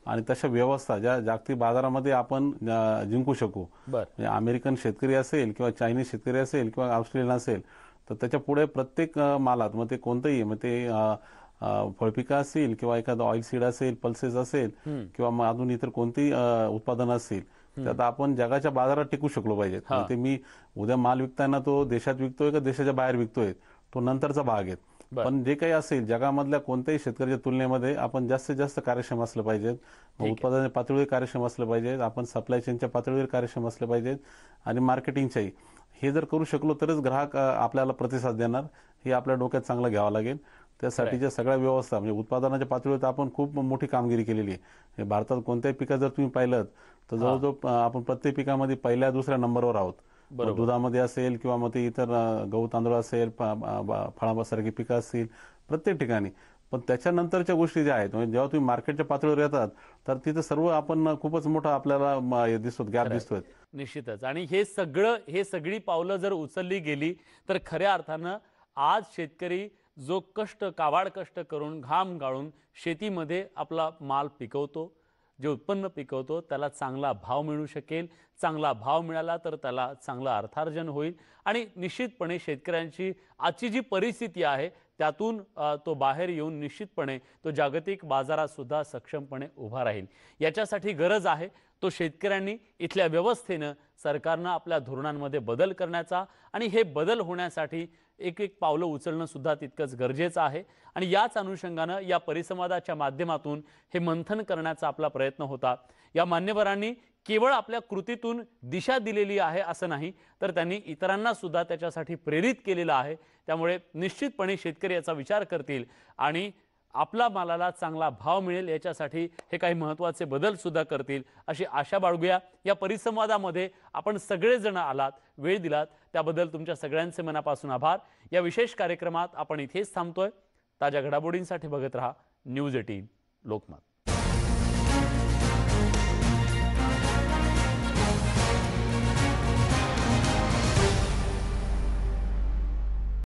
Speaker 19: आणि तशा व्यवस्था ज्या जागतिक बाजारामध्ये आपण जिंकू शकू. म्हणजे अमेरिकन शेतकरी असेल किंवा चायनीज शेतकरी असेल किंवा ऑस्ट्रेलियन असेल, तर त्याच्या पुढे प्रत्येक मालात, मग ते कोणतंही, मग ते फळपिका असेल किंवा एखादं ऑइल सीड असेल, पल्सेस असेल किंवा मग अजून इतर कोणतेही उत्पादन असेल, त्यात आपण जगाच्या बाजारात टिकू शकलो पाहिजे. ते मी उद्या माल विकताना तो देशात विकतोय का देशाच्या बाहेर विकतोय तो नंतरचा भाग आहे. पण जे काही असेल जगामधल्या कोणत्याही शेतकऱ्याच्या तुलनेमध्ये आपण जास्तीत जास्त कार्यक्षम असलं पाहिजेत, उत्पादनाच्या पातळीवर कार्यक्षम असलं पाहिजे, आपण सप्लाय चेनच्या पातळीवर कार्यक्षम असलं पाहिजेत आणि मार्केटिंगच्याही. हे जर करू शकलो तरच ग्राहक आपल्याला प्रतिसाद देणार, हे आपल्या डोक्यात चांगलं घ्यावं लागेल. त्यासाठीच्या सगळ्या व्यवस्था म्हणजे उत्पादनाच्या पातळीवर आपण खूप मोठी कामगिरी केलेली आहे. भारतात कोणत्याही पिकात जर तुम्ही पाहिलं तर जवळजवळ आपण प्रत्येक पिकामध्ये 1-2 नंबरवर आहोत. दुधामध्ये असेल किंवा मग ते इतर गहू तांदूळ असेल, फळासारखी पिकं असतील, प्रत्येक ठिकाणी. पण त्याच्यानंतरच्या गोष्टी ज्या आहेत, म्हणजे जेव्हा तुम्ही मार्केटच्या पातळीवर येतात तर तिथे सर्व आपण खूपच मोठा आपल्याला दिसतो, गॅप दिसतोय.
Speaker 13: निश्चितच. आणि हे सगळी पावलं जर उचलली गेली तर खऱ्या अर्थानं आज शेतकरी जो काबाड कष्ट करून घाम गाळून शेतीमध्ये आपला माल पिकवतो, जे उत्पन्न पिकवतो, त्याला चांगला भाव मिळू शकेल. चांगला भाव मिळाला तर त्याला चांगलं अर्थार्जन होईल आणि निश्चितपणे शेतकऱ्यांची आजची जी परिस्थिती आहे त्यातून तो बाहेर येऊन निश्चितपणे तो जागतिक बाजारात सुद्धा सक्षमपणे उभा राहील. याच्यासाठी गरज आहे तो शेतकऱ्यांनी, इथल्या व्यवस्थेनं, सरकारनं आपल्या धोरणांमध्ये बदल करण्याचा आणि हे बदल होण्यासाठी एक पावलं उचलणं सुद्धा तितकंच गरजेचं आहे. आणि याच अनुषंगानं या परिसंवादाच्या माध्यमातून हे मंथन करण्याचा आपला प्रयत्न होता. या मान्यवरांनी केवळ आपल्या कृतीतून दिशा दिलेली आहे असं नाही, तर त्यांनी इतरांना सुद्धा त्याच्यासाठी प्रेरित केलेलं आहे. त्यामुळे निश्चितपणे शेतकरी याचा विचार करतील आणि आपला मालाला चांगला भाव मिळेल याच्यासाठी हे काही महत्त्वाचे बदल सुद्धा करतील अशी आशा बाळगूया. या परिसंवादामध्ये आपण सगळेजण आलात, वेळ दिलात, त्याबद्दल तुमच्या सगळ्यांचे मनापासून आभार. या विशेष कार्यक्रमात आपण इथेच थांबतोय. ताज्या घडामोडींसाठी बघत रहा न्यूज 18 लोकमत.